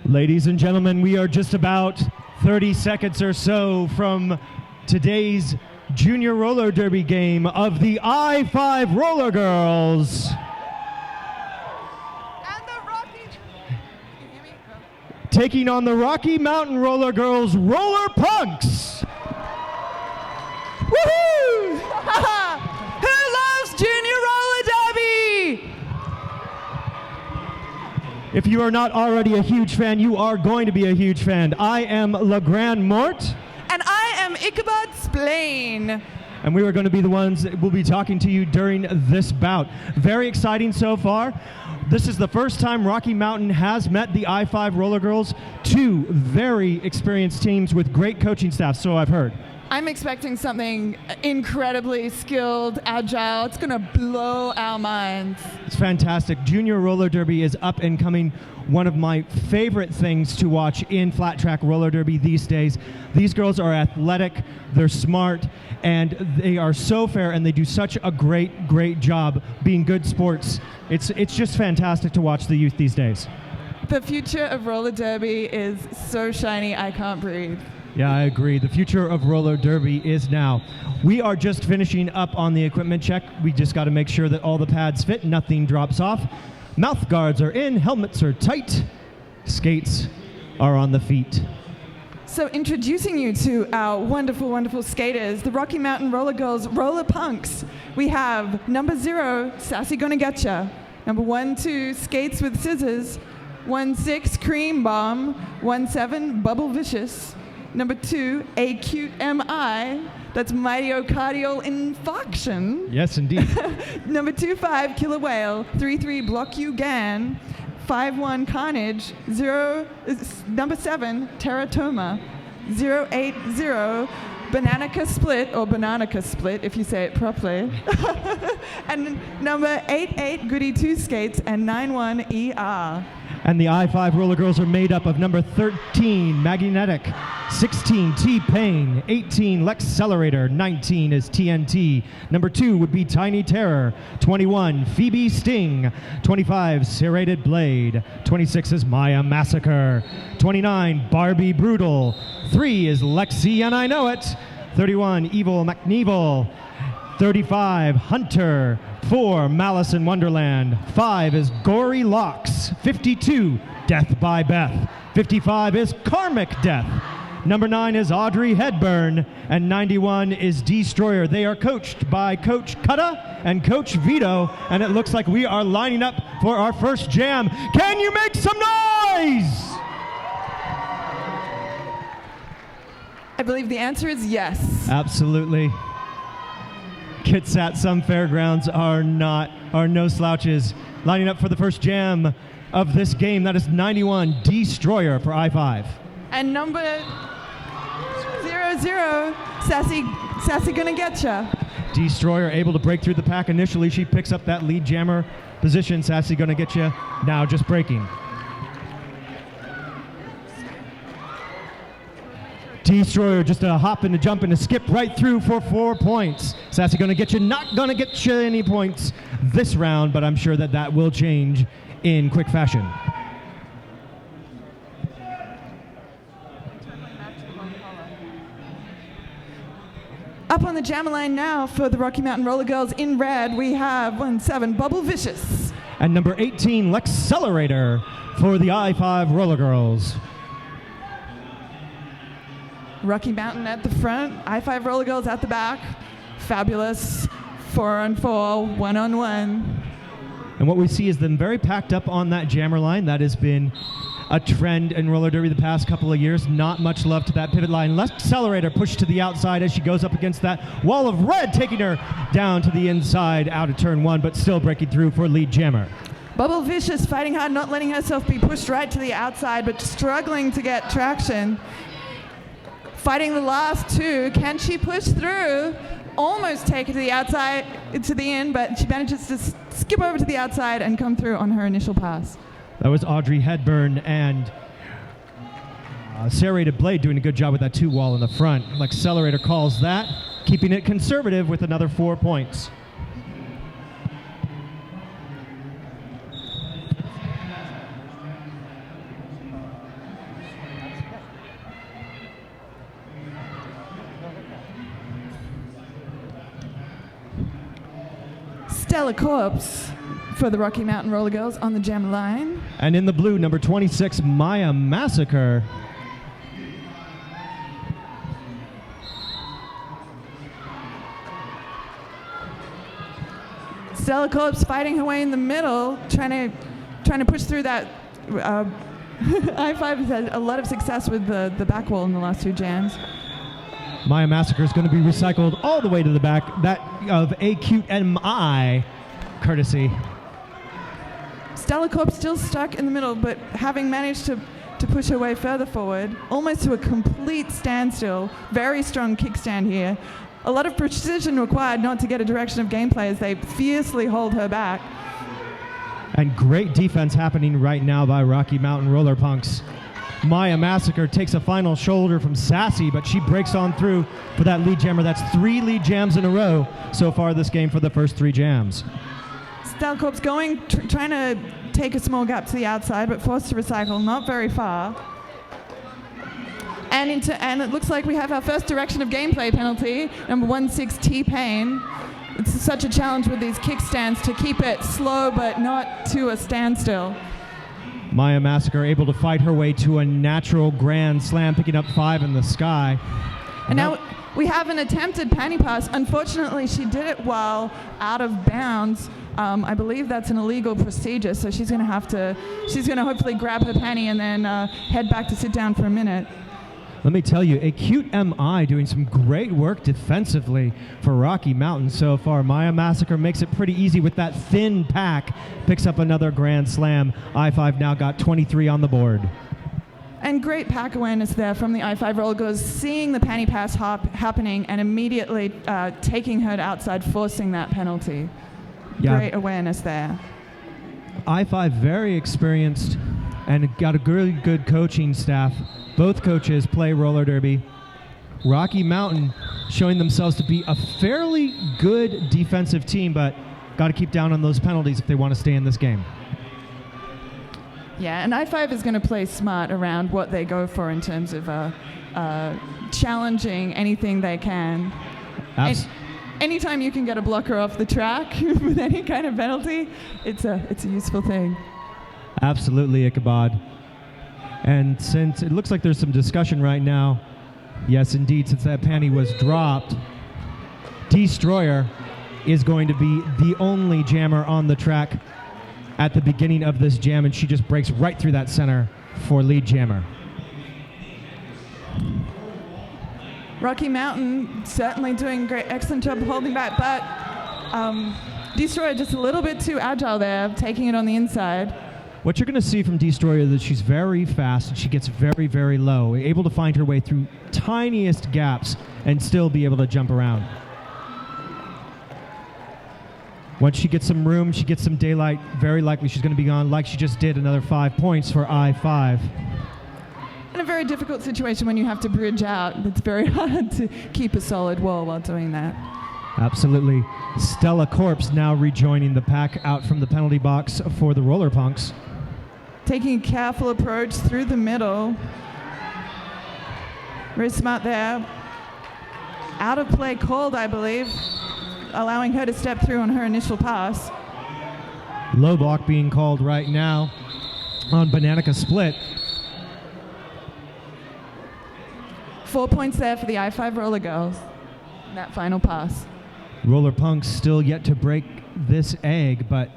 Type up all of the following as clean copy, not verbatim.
Ladies and gentlemen, we are just about 30 seconds or so from today's Junior Roller Derby game of the I-5 Rollergirls. And the Rocky... Taking on the Rocky Mountain Rollergirls Roller Punks. Woohoo! Who loves Junior Roller Derby? If you are not already a huge fan, you are going to be a huge fan. I am Legrand Mort. And I am Ichabod Splain. And we are going to be the ones that will be talking to you during this bout. Very exciting so far. This is the first time Rocky Mountain has met the I-5 Rollergirls. Two very experienced teams with great coaching staff, so I've heard. I'm expecting something incredibly skilled, agile. It's going to blow our minds. It's fantastic. Junior Roller Derby is up and coming. One of my favorite things to watch in flat track roller derby these days. These girls are athletic, they're smart, and they are so fair, and they do such a great job being good sports. It's just fantastic to watch the youth these days. The future of roller derby is so shiny, I can't breathe. Yeah, I agree. The future of roller derby is now. We are just finishing up on the equipment check. We just got to make sure that all the pads fit, nothing drops off. Mouth guards are in, helmets are tight, skates are on the feet. So introducing you to our wonderful skaters, the Rocky Mountain Rollergirls Roller Punks. We have number 0, Sassy Gonna Getcha. Number 1-2, Skates with Scissors. 1-6, Cream Bomb. 1-7, Bubble Vicious. Number 2, Acute MI. That's Myocardial Infarction. Yes, indeed. Number 2-5, Killer Whale. 3-3, Block You Gan. 5-1, Carnage. Number 7, Teratoma. 0-8-0, Bananica Split, or Bananica Split if you say it properly. And number 8-8, Goody 2 Skates, and 9-1, ER. And the I-5 Rollergirls are made up of number 13, Magnetic, 16, T-Pain, 18, Lexcelerator, 19 is TNT, number 2 would be Tiny Terror, 21, Phoebe Sting, 25, Serrated Blade, 26 is Maya Massacre, 29, Barbie Brutal, 3 is Lexi and I Know It, 31, Evil McNevil, 35, Hunter, 4, Malice in Wonderland, 5 is Gory Locks, 52, Death by Beth, 55 is Karmic Death, number 9 is Audrey Hepburn, and 91 is Destroyer. They are coached by Coach Kutta and Coach Vito, and it looks like we are lining up for our first jam. Can you make some noise? I believe the answer is yes. Absolutely. Kits at some fairgrounds are no slouches. Lining up for the first jam of this game, that is 91, Destroyer for I-5. And number 00, Sassy Gonna Getcha. Destroyer able to break through the pack initially. She picks up that lead jammer position. Sassy Gonna Getcha now just breaking. Destroyer just a hop and a jump and a skip right through for 4 points. Sassy Gonna Getcha not gonna get you any points this round, but I'm sure that will change in quick fashion. Up on the jammer line now for the Rocky Mountain Rollergirls in red, we have 1-7, Bubble Vicious. And number 18, Lexcelerator for the I-5 Rollergirls. Rocky Mountain at the front, I-5 Rollergirls at the back. Fabulous, 4-on-4, 1-on-1. And what we see is them very packed up on that jammer line. That has been a trend in roller derby the past couple of years. Not much love to that pivot line. Lexcelerator pushed to the outside as she goes up against that wall of red, taking her down to the inside out of turn 1, but still breaking through for lead jammer. Bubble Vicious fighting hard, not letting herself be pushed right to the outside, but struggling to get traction. Fighting the last 2. Can she push through? Almost take it to the outside, to the end, but she manages to skip over to the outside and come through on her initial pass. That was Audrey Hepburn and Serrated Blade doing a good job with that 2 wall in the front. Lexcelerator calls that, keeping it conservative with another 4 points. Stella Corpse for the Rocky Mountain Roller Girls on the jam line. And in the blue, number 26, Maya Massacre. Stella Corpse fighting her way in the middle, trying to push through that. I-5 has had a lot of success with the back wall in the last two jams. Maya Massacre is going to be recycled all the way to the back. That of A Cute MI, courtesy. Stella Corpse still stuck in the middle, but having managed to push her way further forward, almost to a complete standstill. Very strong kickstand here. A lot of precision required not to get a direction of gameplay as they fiercely hold her back. And great defense happening right now by Rocky Mountain Roller Punks. Maya Massacre takes a final shoulder from Sassy, but she breaks on through for that lead jammer. That's 3 lead jams in a row so far this game for the first 3 jams. Stella Corpse trying to take a small gap to the outside, but forced to recycle, not very far. And it looks like we have our first direction of gameplay penalty, number 16, T-Pain. It's such a challenge with these kickstands to keep it slow but not to a standstill. Maya Massacre able to fight her way to a natural grand slam, picking up 5 in the sky. And now we have an attempted panty pass. Unfortunately, she did it while out of bounds. I believe that's an illegal procedure, so she's going to hopefully grab her panty and then head back to sit down for a minute. Let me tell you, A Cute MI doing some great work defensively for Rocky Mountain so far. Maya Massacre makes it pretty easy with that thin pack. Picks up another grand slam. I-5 now got 23 on the board. And great pack awareness there from the I-5 Roller Girls, seeing the panty pass happening and immediately taking her to outside, forcing that penalty. Yeah. Great awareness there. I-5 very experienced and got a really good coaching staff. Both coaches play roller derby. Rocky Mountain showing themselves to be a fairly good defensive team, but got to keep down on those penalties if they want to stay in this game. Yeah, and I-5 is going to play smart around what they go for in terms of challenging anything they can. Anytime you can get a blocker off the track with any kind of penalty, it's a useful thing. Absolutely, Ichabod. And since it looks like there's some discussion right now, yes, indeed, since that panty was dropped, Destroyer is going to be the only jammer on the track at the beginning of this jam, and she just breaks right through that center for lead jammer. Rocky Mountain certainly doing great, excellent job holding back, but Destroyer just a little bit too agile there, taking it on the inside. What you're going to see from Destroyer is that she's very fast and she gets very, very low, able to find her way through tiniest gaps and still be able to jump around. Once she gets some room, she gets some daylight, very likely she's going to be gone, like she just did, another 5 points for I-5. In a very difficult situation when you have to bridge out, it's very hard to keep a solid wall while doing that. Absolutely. Stella Corpse now rejoining the pack out from the penalty box for the Roller Punks. Taking a careful approach through the middle. Very smart there. Out of play called, I believe, allowing her to step through on her initial pass. Low block being called right now on Bananica Split. 4 points there for the I-5 Roller Girls in that final pass. Roller Punks still yet to break this egg, but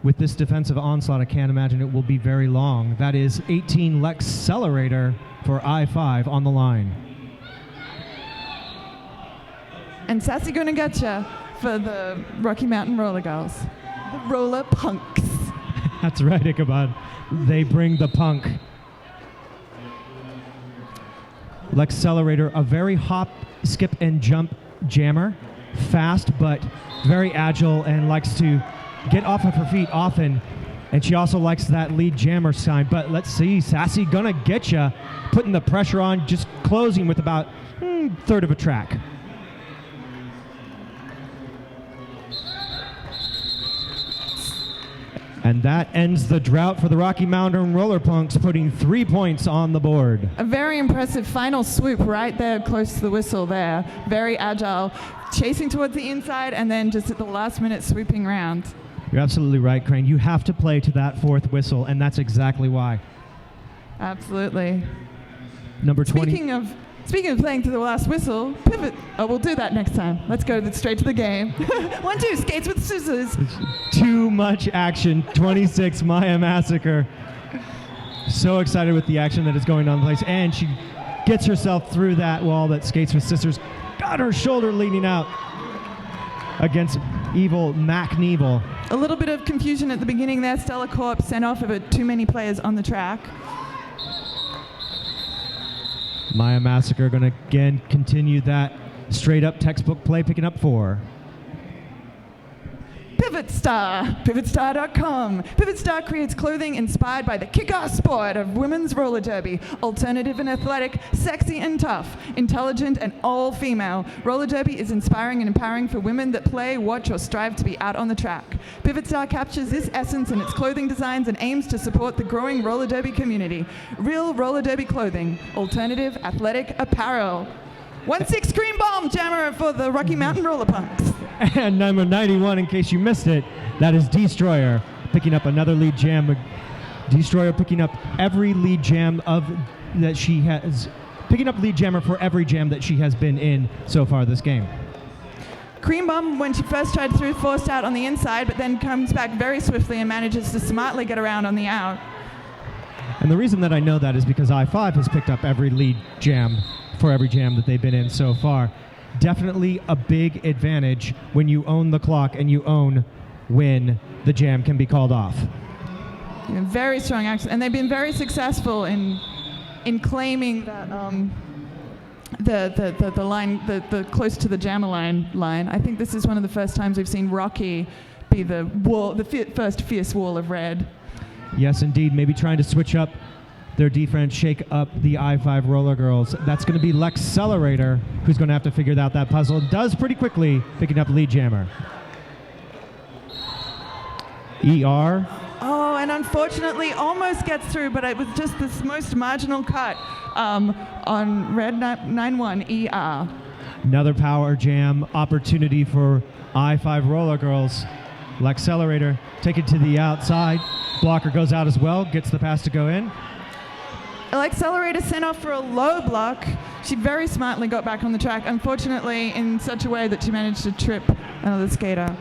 with this defensive onslaught, I can't imagine it will be very long. That is 18 Lex Accelerator for I-5 on the line. And Sassy Gonna Getcha for the Rocky Mountain Roller Girls. The Roller Punks. That's right, Ichabod. They bring the punk. Lex Accelerator, a very hop, skip, and jump jammer. Fast, but very agile and likes to get off of her feet often. And she also likes that lead jammer sign. But let's see, Sassy Gonna Getcha, putting the pressure on, just closing with about third of a track. And that ends the drought for the Rocky Mountain Roller Punks, putting 3 points on the board. A very impressive final swoop right there close to the whistle there. Very agile, chasing towards the inside and then just at the last minute swooping round. You're absolutely right, Crane. You have to play to that fourth whistle, and that's exactly why. Absolutely. Number 20. Speaking of playing to the last whistle, pivot. Oh, we'll do that next time. Let's go straight to the game. 1, 2, skates with scissors. Too much action. 26, Maya Massacre. So excited with the action that is going on in place. And she gets herself through that wall that skates with scissors. Got her shoulder leaning out against evil Mac Knievel. A little bit of confusion at the beginning there. Stella Corp sent off of too many players on the track. Maya Massacre going to again continue that straight up textbook play, picking up 4. Pivot Star, pivotstar.com. Pivot Star creates clothing inspired by the kick-ass sport of women's roller derby. Alternative and athletic, sexy and tough, intelligent and all-female. Roller derby is inspiring and empowering for women that play, watch, or strive to be out on the track. Pivot Star captures this essence in its clothing designs and aims to support the growing roller derby community. Real roller derby clothing, alternative, athletic apparel. 1-6 Cream Bomb Jammer for the Rocky Mountain Roller Punks. And number 91, in case you missed it, that is Destroyer, picking up another lead jam. Destroyer picking up every lead jam that she has, picking up lead jammer for every jam that she has been in so far this game. Cream Bomb, when she first tried through, forced out on the inside, but then comes back very swiftly and manages to smartly get around on the out. And the reason that I know that is because I-5 has picked up every lead jam for every jam that they've been in so far. Definitely a big advantage when you own the clock and you own when the jam can be called off. Yeah, very strong action, and they've been very successful in claiming that the line, the close to the jammer line. I think this is one of the first times we've seen Rocky be the first fierce wall of red. Yes, indeed. Maybe trying to switch up their defense, shake up the I-5 Rollergirls. That's going to be Lexcelerator, who's going to have to figure out that puzzle. Does pretty quickly, picking up lead jammer. ER. Oh, and unfortunately almost gets through, but it was just this most marginal cut on red 9-1 ER. Another power jam opportunity for I-5 Rollergirls. Lexcelerator, take it to the outside. Blocker goes out as well, gets the pass to go in. Accelerator sent off for a low block. She very smartly got back on the track, unfortunately in such a way that she managed to trip another skater.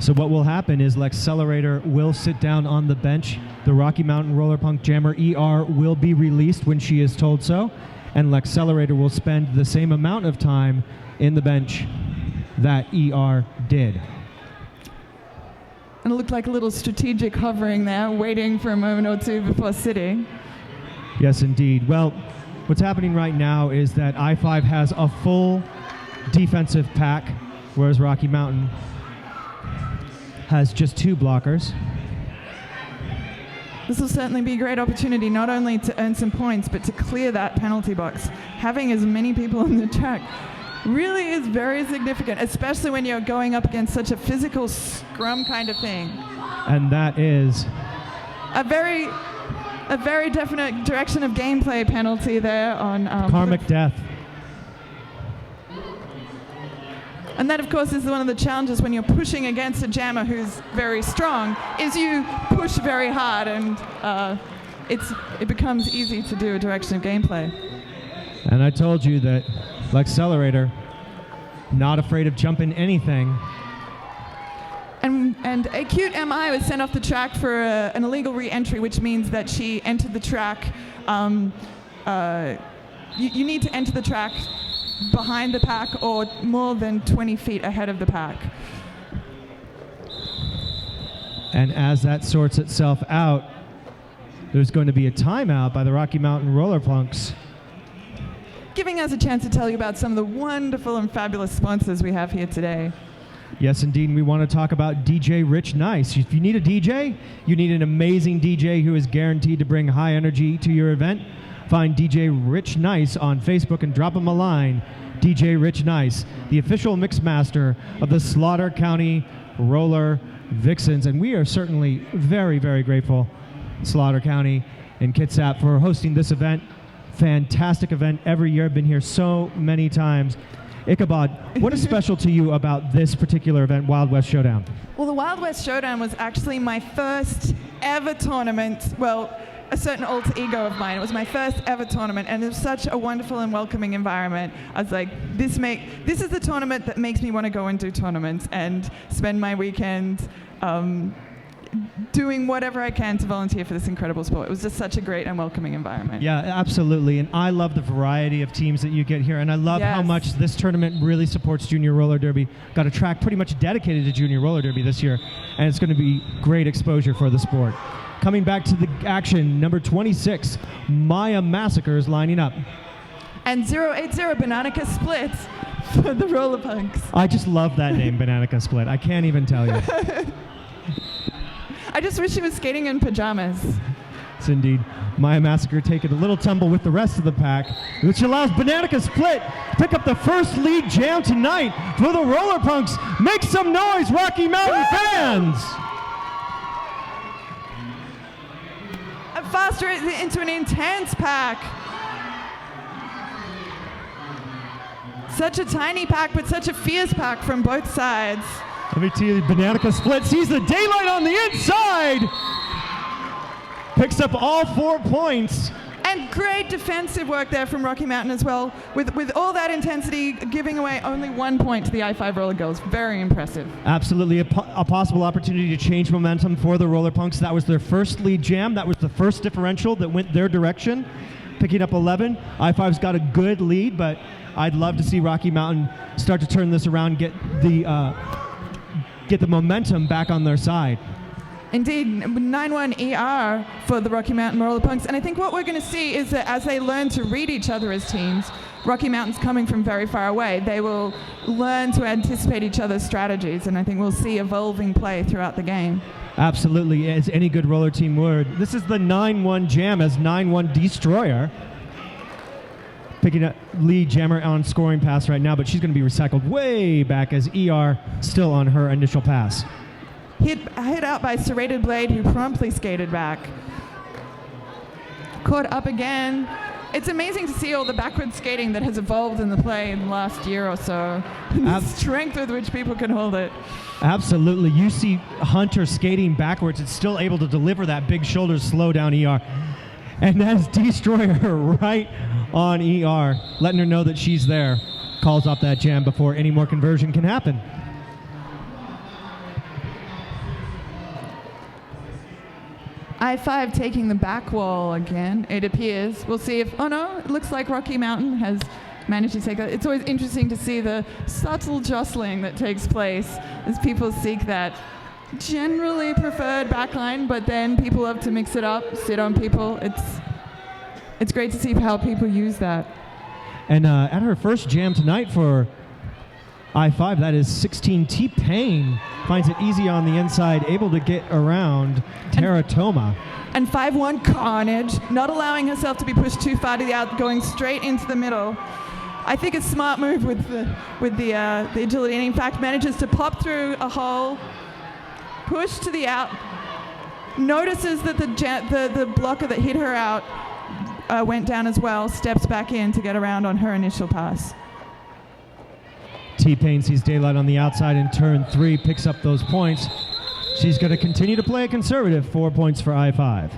So what will happen is Lexcelerator will sit down on the bench. The Rocky Mountain Roller Punk Jammer ER will be released when she is told so, and Lexcelerator will spend the same amount of time in the bench that ER did. And it looked like a little strategic hovering there, waiting for a moment or two before sitting. Yes, indeed. Well, what's happening right now is that I-5 has a full defensive pack, whereas Rocky Mountain has just 2 blockers. This will certainly be a great opportunity not only to earn some points, but to clear that penalty box. Having as many people on the track really is very significant, especially when you're going up against such a physical scrum kind of thing. And that is a very definite direction of gameplay penalty there on Karmic Death. And that, of course, is one of the challenges when you're pushing against a jammer who's very strong, is you push very hard, and it becomes easy to do a direction of gameplay. And I told you that Lexcelerator, not afraid of jumping anything. And Acute MI was sent off the track for an illegal re-entry, which means that she entered the track. You need to enter the track behind the pack or more than 20 feet ahead of the pack. And as that sorts itself out, there's going to be a timeout by the Rocky Mountain Roller Punks, giving us a chance to tell you about some of the wonderful and fabulous sponsors we have here today. Yes, indeed. We want to talk about DJ Rich Nice. If you need a DJ, you need an amazing DJ who is guaranteed to bring high energy to your event. Find DJ Rich Nice on Facebook and drop him a line. DJ Rich Nice, the official mix master of the Slaughter County Roller Vixens. And we are certainly very, very grateful, Slaughter County and Kitsap, for hosting this event. Fantastic event every year. I've been here so many times. Ichabod, what is special to you about this particular event, Wild West Showdown? Well, the Wild West Showdown was actually my first ever tournament. Well, a certain alter ego of mine. It was my first ever tournament, and it was such a wonderful and welcoming environment. I was like, this is the tournament that makes me want to go and do tournaments and spend my weekend doing whatever I can to volunteer for this incredible sport. It was just such a great and welcoming environment. Yeah, absolutely. And I love the variety of teams that you get here. And I love how much this tournament really supports Junior Roller Derby. Got a track pretty much dedicated to Junior Roller Derby this year. And it's going to be great exposure for the sport. Coming back to the action, number 26, Maya Massacre is lining up. And 080 Bananica Split for the Roller Punks. I just love that name, Bananica Split. I can't even tell you. I just wish she was skating in pajamas. Yes, indeed. Maya Massacre taking a little tumble with the rest of the pack, which allows Bananica Split to pick up the first lead jam tonight for the Roller Punks. Make some noise, Rocky Mountain fans! Faster into an intense pack. Such a tiny pack, but such a fierce pack from both sides. Let me tell you, Bananica Split sees the daylight on the inside. Picks up all 4 points. And great defensive work there from Rocky Mountain as well. With all that intensity, giving away only 1 point to the I-5 Rollergirls. Very impressive. Absolutely a possible opportunity to change momentum for the Roller Punks. That was their first lead jam. That was the first differential that went their direction, picking up 11. I-5's got a good lead, but I'd love to see Rocky Mountain start to turn this around, get the momentum back on their side. Indeed, 9-1 ER for the Rocky Mountain Roller Punks. And I think what we're going to see is that as they learn to read each other as teams, Rocky Mountain's coming from very far away. They will learn to anticipate each other's strategies, and I think we'll see evolving play throughout the game. Absolutely, as any good roller team would. This is the 9-1 jam as 9-1 Destroyer. Picking up lead jammer on scoring pass right now, but she's going to be recycled way back as ER still on her initial pass. Hit out by Serrated Blade, who promptly skated back. Caught up again. It's amazing to see all the backward skating that has evolved in the play in the last year or so. The strength with which people can hold it. Absolutely. You see Hunter skating backwards and still able to deliver that big shoulder slow down ER. And that's Destroyer right on ER, letting her know that she's there. Calls off that jam before any more conversion can happen. I-5 taking the back wall again, it appears. We'll see if, oh no, it looks like Rocky Mountain has managed to take that. It's always interesting to see the subtle jostling that takes place as people seek that generally preferred backline, but then people love to mix it up, sit on people. It's great to see how people use that. And at her first jam tonight for I-5, that is 16 T-Pain. Finds it easy on the inside, able to get around Teratoma. And 5-1 Carnage, not allowing herself to be pushed too far to the out, going straight into the middle. I think a smart move with the agility, and in fact manages to pop through a hole, push to the out, notices that the blocker that hit her out went down as well, steps back in to get around on her initial pass. T-Pain sees daylight on the outside in turn 3, picks up those points. She's going to continue to play a conservative, 4 points for I-5.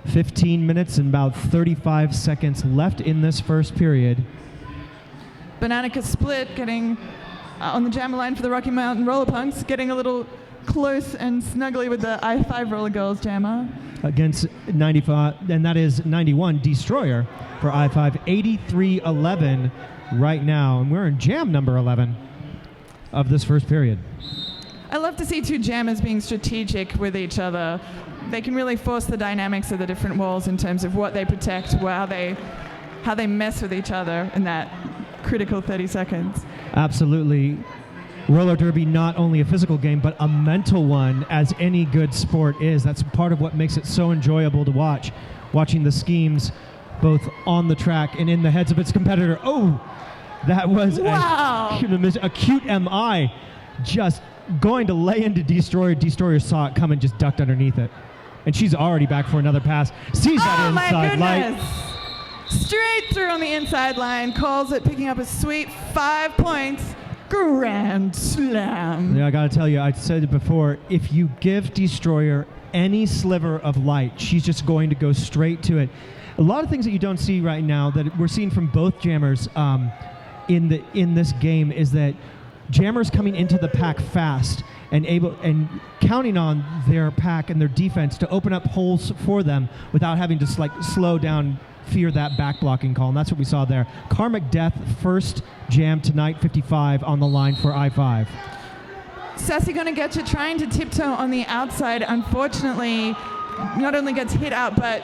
15 minutes and about 35 seconds left in this first period. Bananica Split getting on the jammer line for the Rocky Mountain Roller Punks, getting a little close and snuggly with the I-5 Rollergirls jammer. Against 95, and that is 91 Destroyer for I-5, 83-11 right now, and we're in jam number 11 of this first period. I love to see two jammers being strategic with each other. They can really force the dynamics of the different walls in terms of what they protect, how they mess with each other in that critical 30 seconds. Absolutely. Roller derby, not only a physical game, but a mental one, as any good sport is. That's part of what makes it so enjoyable to watch. Watching the schemes both on the track and in the heads of its competitor. Oh, that was wow. a cute MI. Just going to lay into Destroyer. Destroyer saw it come and just ducked underneath it. And she's already back for another pass. Sees that inside light. Straight through on the inside line. Calls it, picking up a sweet 5 points. Grand slam. Yeah, I got to tell you, I said it before, if you give Destroyer any sliver of light, she's just going to go straight to it. A lot of things that you don't see right now that we're seeing from both jammers in this game is that jammers coming into the pack fast and counting on their pack and their defense to open up holes for them without having to slow down, fear that back blocking call, and that's what we saw there. Karmic Death, first jam tonight, 55 on the line for I-5. Sassy Gonna Getcha trying to tiptoe on the outside. Unfortunately, not only gets hit out, but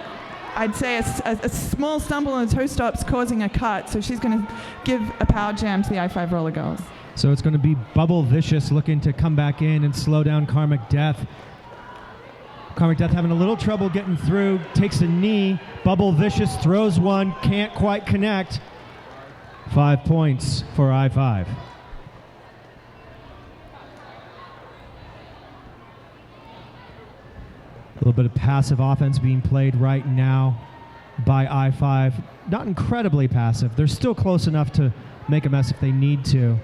I'd say a small stumble and toe stops causing a cut. So she's going to give a power jam to the I-5 Roller Girls. So it's going to be Bubble Vicious looking to come back in and slow down Karmic Death. Karmic Death having a little trouble getting through, takes a knee. Bubble Vicious throws one, can't quite connect. 5 points for I-5. A little bit of passive offense being played right now by I-5. Not incredibly passive. They're still close enough to make a mess if they need to.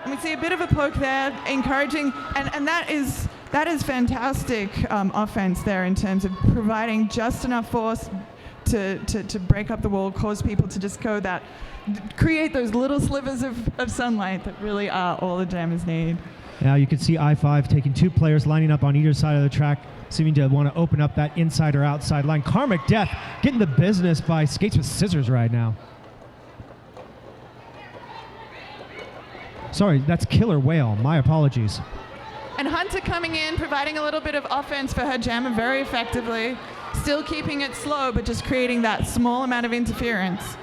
And we see a bit of a poke there, encouraging, and that is fantastic offense there in terms of providing just enough force to break up the wall, cause people to just go that, create those little slivers of sunlight that really are all the jammers need. Now you can see I-5 taking 2 players lining up on either side of the track, seeming to want to open up that inside or outside line. Karmic Death getting the business by Skates with Scissors right now. Sorry, that's Killer Whale. My apologies. And Hunter coming in, providing a little bit of offense for her jammer very effectively. Still keeping it slow, but just creating that small amount of interference.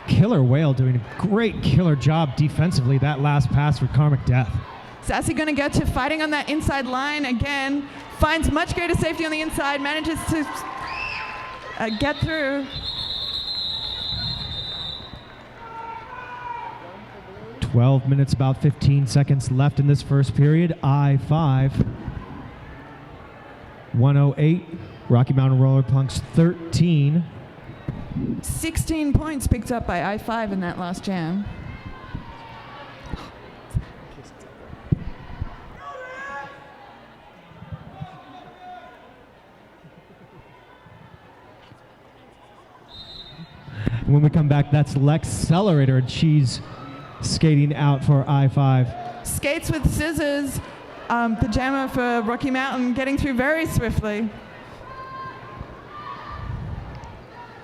Killer Whale doing a great killer job defensively, that last pass for Karmic Death. Sassy Gonna Getcha fighting on that inside line again. Finds much greater safety on the inside, manages to get through. 12 minutes, about 15 seconds left in this first period. I-5, 108. Rocky Mountain Roller Punks, 13. 16 points picked up by I-5 in that last jam. When we come back, that's Lex Accelerator, and she's skating out for I-5. Skates with Scissors, the jammer for Rocky Mountain, getting through very swiftly.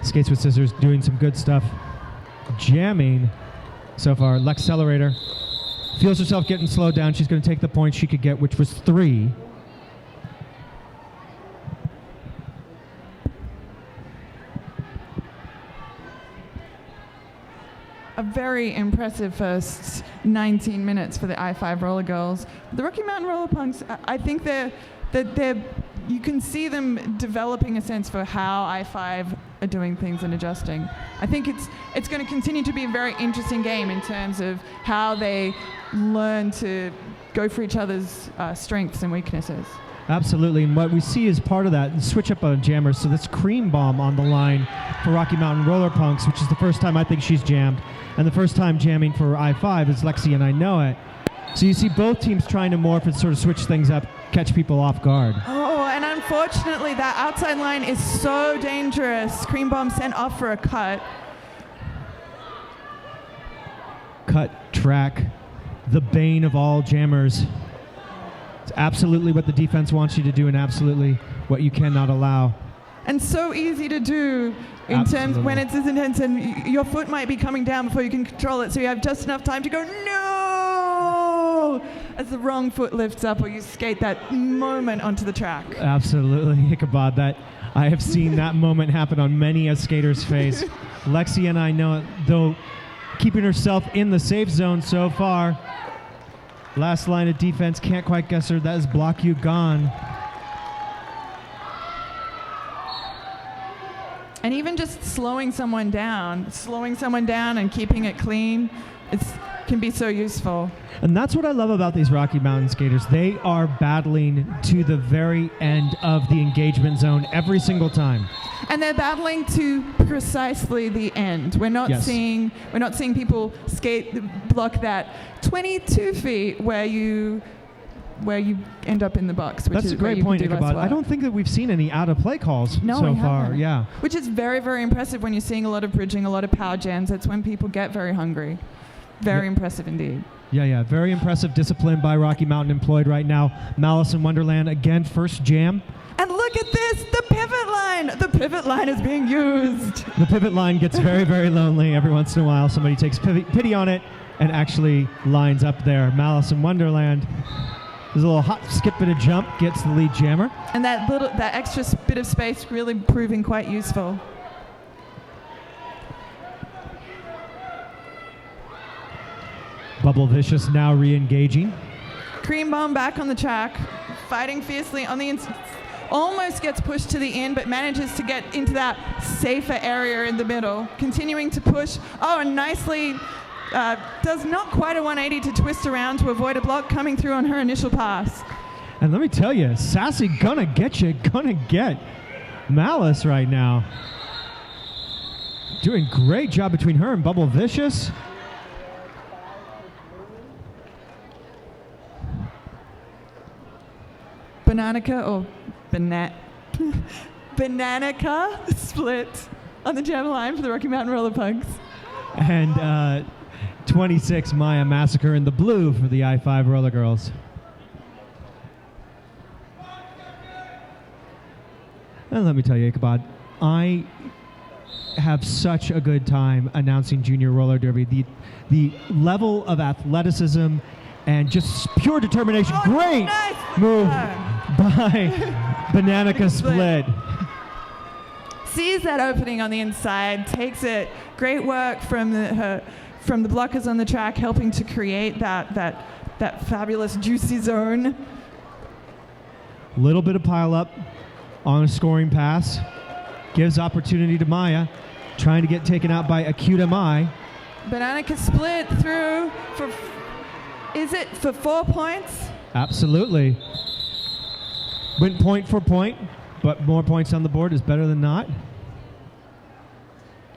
Skates with Scissors doing some good stuff. Jamming so far. Lex Accelerator feels herself getting slowed down. She's going to take the point she could get, which was 3. A very impressive first 19 minutes for the I-5 Roller Girls. The Rocky Mountain Roller Punks, I think they're you can see them developing a sense for how I-5 are doing things and adjusting. I think it's going to continue to be a very interesting game in terms of how they learn to go for each other's strengths and weaknesses. Absolutely, and what we see is part of that, switch up on jammers. So that's Cream Bomb on the line for Rocky Mountain Roller Punks, which is the first time I think she's jammed. And the first time jamming for I-5 is Lexi, and I know it. So you see both teams trying to morph and sort of switch things up, catch people off guard. Oh, and unfortunately that outside line is so dangerous. Cream Bomb sent off for a cut. Cut track, the bane of all jammers. It's absolutely what the defense wants you to do and absolutely what you cannot allow. And so easy to do in terms when it's as intense and your foot might be coming down before you can control it, so you have just enough time to go, no! As the wrong foot lifts up or you skate that moment onto the track. Absolutely, Ichabod. That I have seen that moment happen on many a skater's face. Lexi and I know it, though, keeping herself in the safe zone so far. Last line of defense, can't quite guess her. That is Block You Gone. And even just slowing someone down and keeping it clean, can be so useful. And that's what I love about these Rocky Mountain skaters. They are battling to the very end of the engagement zone every single time. And they're battling to precisely the end. We're not seeing people skate the block that 22 feet where you end up in the box. That's a great point, Ichabod. I don't think that we've seen any out of play calls so far. Yeah. Which is very, very impressive when you're seeing a lot of bridging, a lot of power jams. That's when people get very hungry. Very impressive indeed. Yeah. Very impressive discipline by Rocky Mountain employed right now. Malice in Wonderland again, first jam. And look at this, the pivot line. The pivot line is being used. The pivot line gets very, very lonely every once in a while. Somebody takes pity on it and actually lines up there. Malice in Wonderland. There's a little hop, skip, and a jump, gets the lead jammer. And that extra bit of space really proving quite useful. Bubble Vicious now re-engaging. Cream Bomb back on the track, fighting fiercely on the inside. Almost gets pushed to the end, but manages to get into that safer area in the middle. Continuing to push. Oh, and nicely does not quite a 180 to twist around to avoid a block coming through on her initial pass. And let me tell you, Sassy gonna get Malice right now. Doing great job between her and Bubble Vicious. Bananica split on the jam line for the Rocky Mountain Roller Punks. And 26 Maya Massacre in the blue for the I-5 Rollergirls. And let me tell you, Ichabod, I have such a good time announcing Junior Roller Derby. The level of athleticism and just pure determination. Great move by Bananica Split. Sees that opening on the inside, takes it. Great work from the blockers on the track, helping to create that fabulous juicy zone. Little bit of pile up on a scoring pass. Gives opportunity to Maya, trying to get taken out by Acute MI. Bananica Split through for, is it for 4 points? Absolutely. Went point for point, but more points on the board is better than not.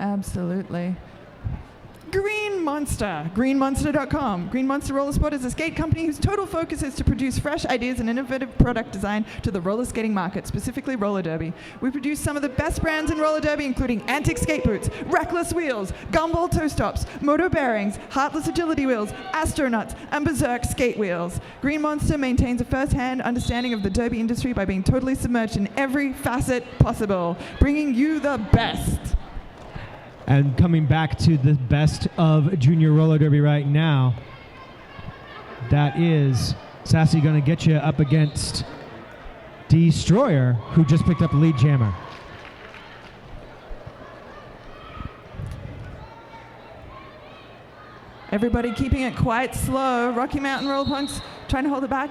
Absolutely. Green Monster, greenmonster.com. Green Monster Roller Sport is a skate company whose total focus is to produce fresh ideas and innovative product design to the roller skating market, specifically roller derby. We produce some of the best brands in roller derby, including Antic skate boots, Reckless wheels, Gumball toe stops, Moto bearings, Heartless agility wheels, Astronauts, and Berserk skate wheels. Green Monster maintains a first-hand understanding of the derby industry by being totally submerged in every facet possible, bringing you the best. And coming back to the best of Junior Roller Derby right now, that is Sassy Gonna Get You up against Destroyer, who just picked up the lead jammer. Everybody keeping it quite slow. Rocky Mountain Roller Punks trying to hold it back.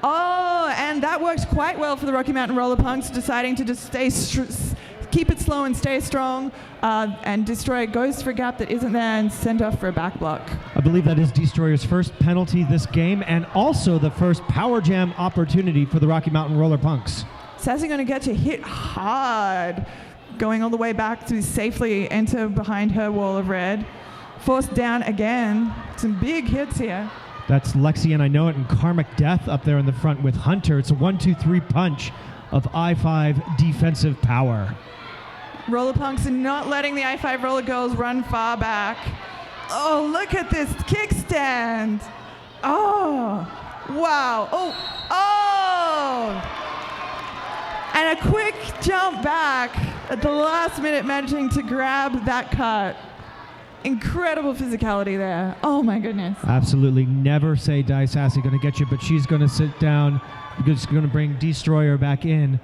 Oh, and that works quite well for the Rocky Mountain Roller Punks, deciding to just keep it slow and stay strong, and Destroyer goes for a gap that isn't there and sent off for a back block. I believe that is Destroyer's first penalty this game, and also the first power jam opportunity for the Rocky Mountain Roller Punks. Sassy Gonna Get You hit hard, going all the way back to safely enter behind her wall of red. Forced down again. Some big hits here. That's Lexi, and I know it, and Karmic Death up there in the front with Hunter. It's a 1-2-3 punch of I-5 defensive power. Roller Punks are not letting the I-5 Roller Girls run far back. Oh, look at this kickstand. Oh, wow. Oh. And a quick jump back at the last minute, managing to grab that cut. Incredible physicality there. Oh, my goodness. Absolutely. Never say Die Sassy Gonna Get You, but she's going to sit down because she's going to bring Destroyer back in.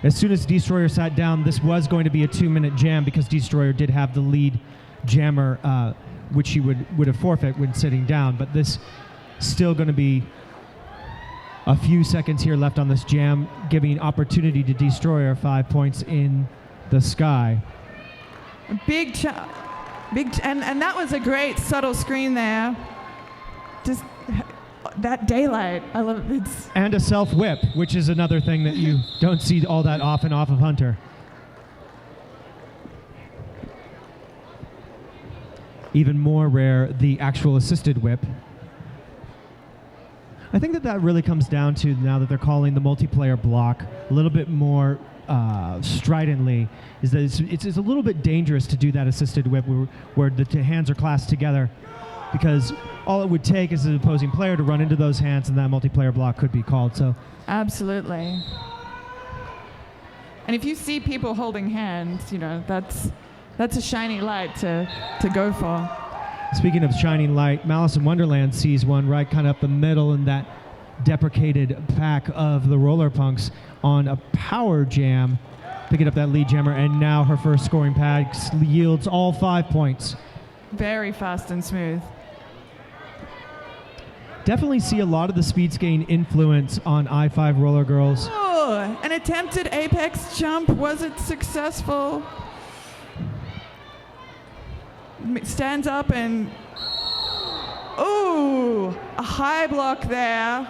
As soon as Destroyer sat down, this was going to be a 2-minute jam because Destroyer did have the lead jammer, which she would have forfeit when sitting down. But this still going to be a few seconds here left on this jam, giving opportunity to Destroyer 5 points in the sky. And that was a great subtle screen there. just that daylight. I love it. And a self-whip, which is another thing that you don't see all that often off of Hunter. Even more rare, the actual assisted whip. I think that really comes down to, now that they're calling the multiplayer block a little bit more stridently, is that it's a little bit dangerous to do that assisted whip where the hands are clasped together, because all it would take is the opposing player to run into those hands and that multiplayer block could be called. So absolutely. And if you see people holding hands, that's a shiny light to go for. Speaking of shining light, Malice in Wonderland sees one right kind of up the middle in that deprecated pack of the Roller Punks on a power jam, picking up that lead jammer, and now her first scoring pad yields all 5 points. Very fast and smooth. Definitely see a lot of the speed gain influence on I-5 Rollergirls. Oh, an attempted apex jump. Was it successful? Stands up and, ooh, a high block there.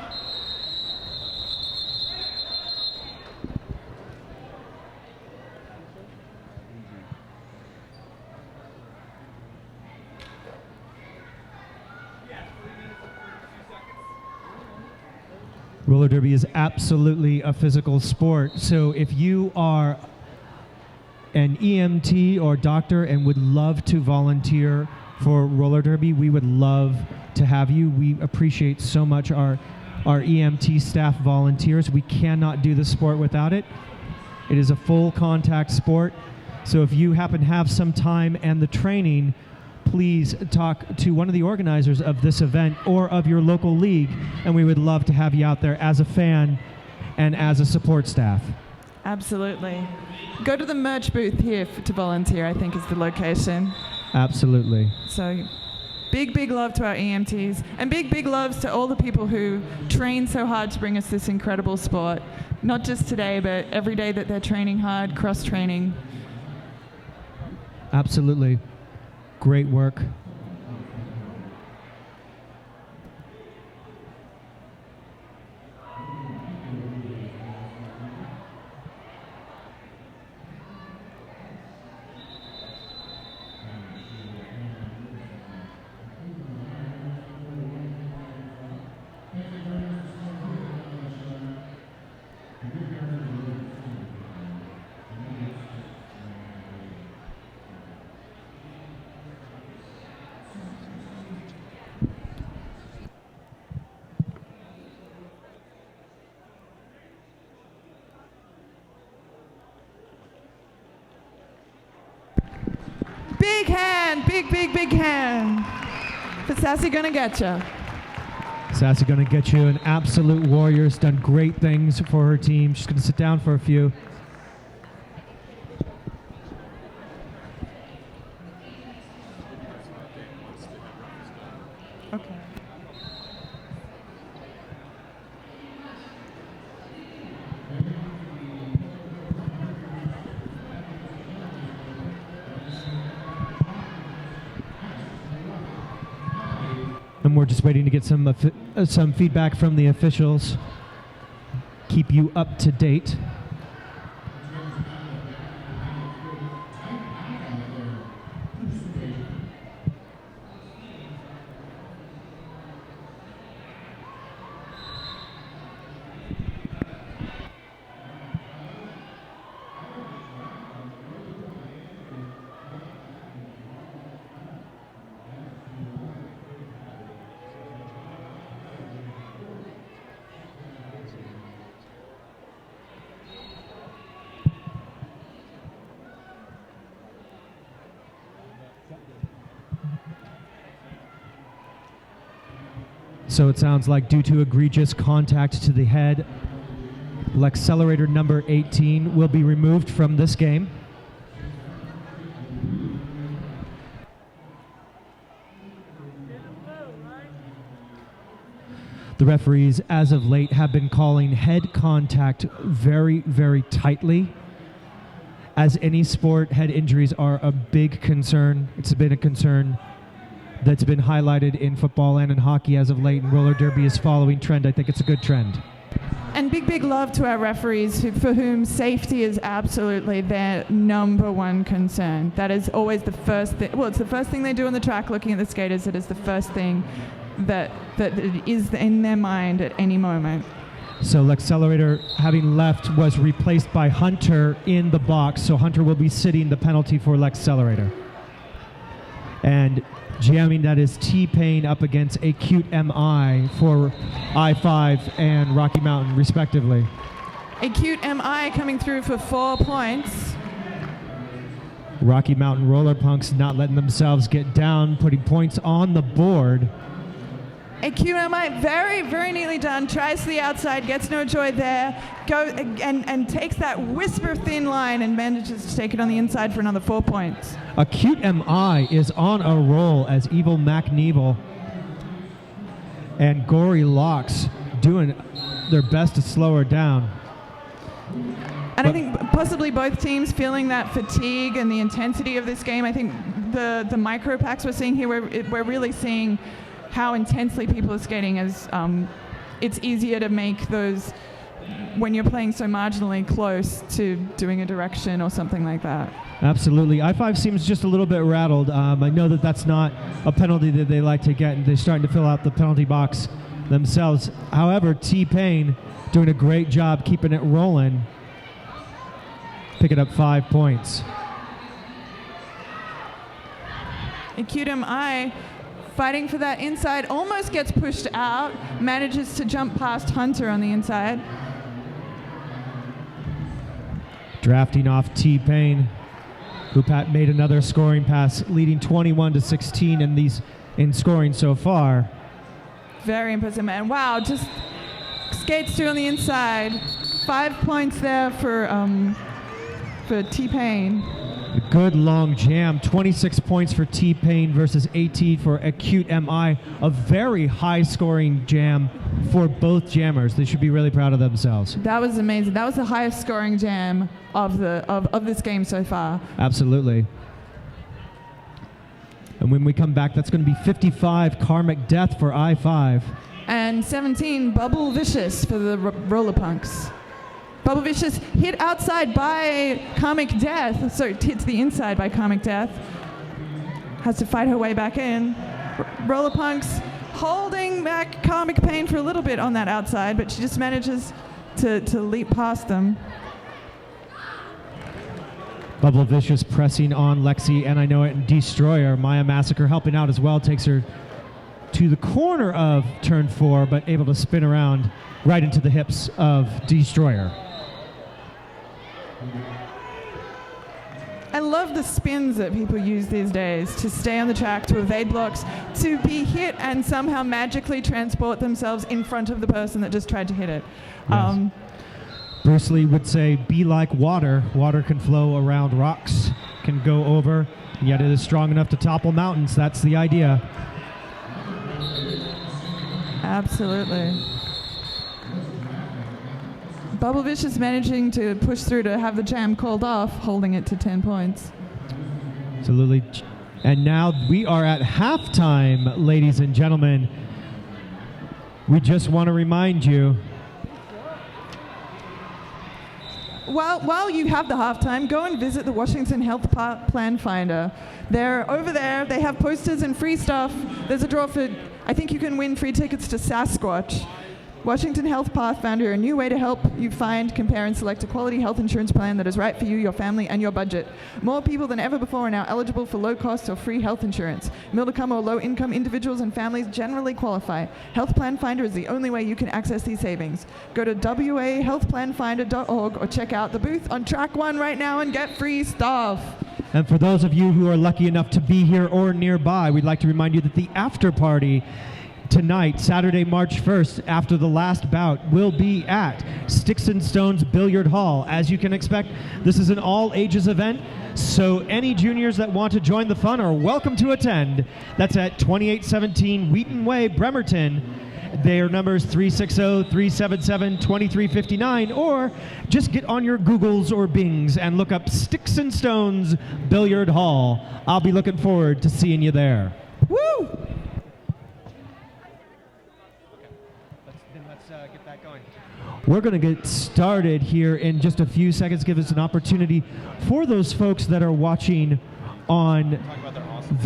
Roller derby is absolutely a physical sport, so if you are an EMT or doctor and would love to volunteer for roller derby, we would love to have you. We appreciate so much our EMT staff volunteers. We cannot do the sport without it. It is a full contact sport, so if you happen to have some time and the training, please talk to one of the organizers of this event or of your local league, and we would love to have you out there as a fan and as a support staff. Absolutely. Go to the merch booth here to volunteer, I think is the location. Absolutely. So big love to our EMTs, and big loves to all the people who train so hard to bring us this incredible sport. Not just today, but every day that they're training hard, cross-training. Absolutely. Great work. Big hand, big hand for Sassy Gonna Getcha. Sassy Gonna Get You, an absolute warrior, has done great things for her team. She's gonna sit down for a few. Okay. And we're just waiting to get some feedback from the officials. Keep you up to date. So it sounds like due to egregious contact to the head, Accelerator number 18 will be removed from this game. The referees, as of late, have been calling head contact very, very tightly. As any sport, head injuries are a big concern. It's been a concern that's been highlighted in football and in hockey as of late, and roller derby is following trend. I think it's a good trend. And big love to our referees for whom safety is absolutely their number one concern. That is always the first thing. Well, it's the first thing they do on the track looking at the skaters. It is the first thing that is in their mind at any moment. So Accelerator, having left, was replaced by Hunter in the box. So Hunter will be sitting the penalty for Accelerator. And jamming, that is T-Pain up against Acute MI for I-5 and Rocky Mountain, respectively. Acute MI coming through for 4 points. Rocky Mountain Roller Punks not letting themselves get down, putting points on the board. Acute MI, very neatly done. Tries to the outside, gets no joy there. And takes that whisper thin line and manages to take it on the inside for another 4 points. Acute MI is on a roll as Evil MacNevel and Gory Locks doing their best to slow her down. And I think possibly both teams feeling that fatigue and the intensity of this game. I think the micro packs we're seeing here, we're really seeing how intensely people are skating, as it's easier to make those when you're playing so marginally close to doing a direction or something like that. Absolutely. I-5 seems just a little bit rattled. I know that that's not a penalty that they like to get, and they're starting to fill out the penalty box themselves. However, T-Pain doing a great job keeping it rolling, picking up 5 points. Acute MI fighting for that inside, almost gets pushed out, manages to jump past Hunter on the inside. Drafting off T-Pain, who made another scoring pass, leading 21-16 in scoring so far. Very impressive, man. Wow, just skates through on the inside. 5 points there for T-Pain. A good long jam, 26 points for T-Pain versus 18 for Acute MI. A very high scoring jam for both jammers. They should be really proud of themselves. That was amazing. That was the highest scoring jam of this game so far. Absolutely. And when we come back, that's going to be 55 Karmic Death for I-5. And 17 Bubble Vicious for the Roller Punks. Bubble Vicious hit outside by Karmic Death. So it hits the inside by Karmic Death. Has to fight her way back in. Roller Punks holding back Karmic Pain for a little bit on that outside, but she just manages to leap past them. Bubble Vicious pressing on Lexi, and I know it, and Destroyer. Maya Massacre helping out as well, takes her to the corner of turn 4, but able to spin around right into the hips of Destroyer. I love the spins that people use these days to stay on the track, to evade blocks, to be hit and somehow magically transport themselves in front of the person that just tried to hit it. Yes. Bruce Lee would say, be like water. Water can flow around rocks, can go over, and yet it is strong enough to topple mountains. That's the idea. Absolutely. Bubble Vicious managing to push through to have the jam called off, holding it to 10 points. Absolutely. And now we are at halftime, ladies and gentlemen. We just want to remind you. While you have the halftime, go and visit the Washington Health Plan Finder. They're over there. They have posters and free stuff. There's a draw for, I think you can win free tickets to Sasquatch. Washington Health Pathfinder, a new way to help you find, compare, and select a quality health insurance plan that is right for you, your family, and your budget. More people than ever before are now eligible for low-cost or free health insurance. Middle-income or low-income individuals and families generally qualify. Health Plan Finder is the only way you can access these savings. Go to wahealthplanfinder.org or check out the booth on track 1 right now and get free stuff. And for those of you who are lucky enough to be here or nearby, we'd like to remind you that the after party tonight, Saturday, March 1st, after the last bout, will be at Sticks and Stones Billiard Hall. As you can expect, this is an all-ages event, so any juniors that want to join the fun are welcome to attend. That's at 2817 Wheaton Way, Bremerton. Their numbers 360-377-2359, or just get on your Googles or Bings and look up Sticks and Stones Billiard Hall. I'll be looking forward to seeing you there. Woo! We're going to get started here in just a few seconds. Give us an opportunity for those folks that are watching on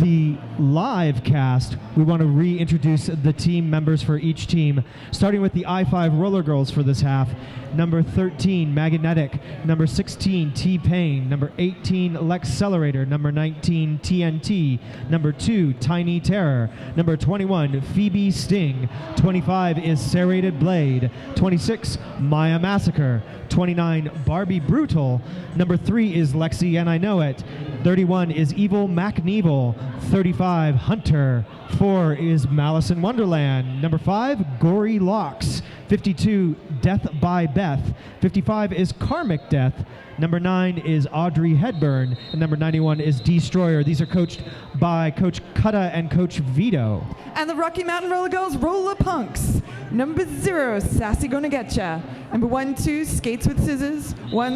the live cast. We want to reintroduce the team members for each team, starting with the I-5 Rollergirls for this half. Number 13, Magnetic. Number 16, T-Pain. Number 18, Lexcelerator. Number 19, TNT. Number 2, Tiny Terror. Number 21, Phoebe Sting. 25 is Serrated Blade. 26, Maya Massacre. 29, Barbie Brutal. Number 3 is Lexi and I Know It. 31 is Evil MacNevil. 35, Hunter. 4 is Malice in Wonderland. Number 5, Gory Locks. 52, Death by Beth. 55 is Karmic Death. Number 9 is Audrey Hepburn. And number 91 is Destroyer. These are coached by Coach Kutta and Coach Vito. And the Rocky Mountain Roller Girls, Roller Punks. Number 0, Sassy Gonna Getcha. Number 12, Skates with Scissors.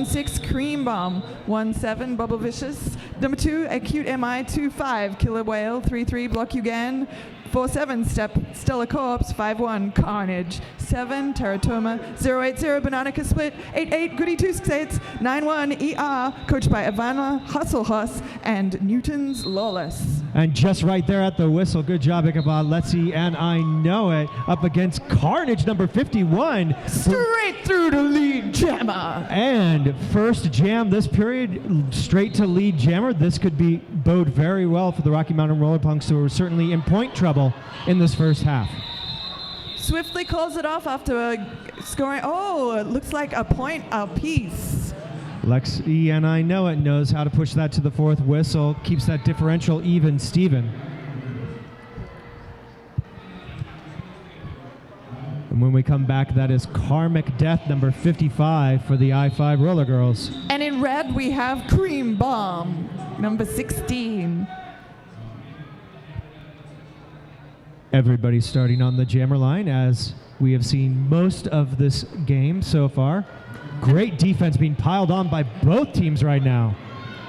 16, Cream Bomb. 17, Bubble Vicious. Number 2, Acute MI. 25, Killer Whale. 33, Block You Again. 47, Stella Corpse. 51, Carnage. 7, Teratoma. 080, Bananica Split. 88, Goody Two Skates. 91, ER, coached by Ivana Hustlehus and Newton's Lawless. And just right there at the whistle, good job, Ichabod, Letzi, and I Know It, up against Carnage, number 51. Straight through to lead jammer. And first jam this period, straight to lead jammer. This could bode very well for the Rocky Mountain Roller Punks, who are certainly in point trouble in this first half. Swiftly calls it off after scoring. Oh, it looks like a point apiece. Lexi and I Know It knows how to push that to the fourth whistle, keeps that differential even Steven. And when we come back, that is Karmic Death, number 55 for the I-5 Roller Girls. And in red, we have Cream Bomb, number 16. Everybody's starting on the jammer line, as we have seen most of this game so far. Great defense being piled on by both teams right now.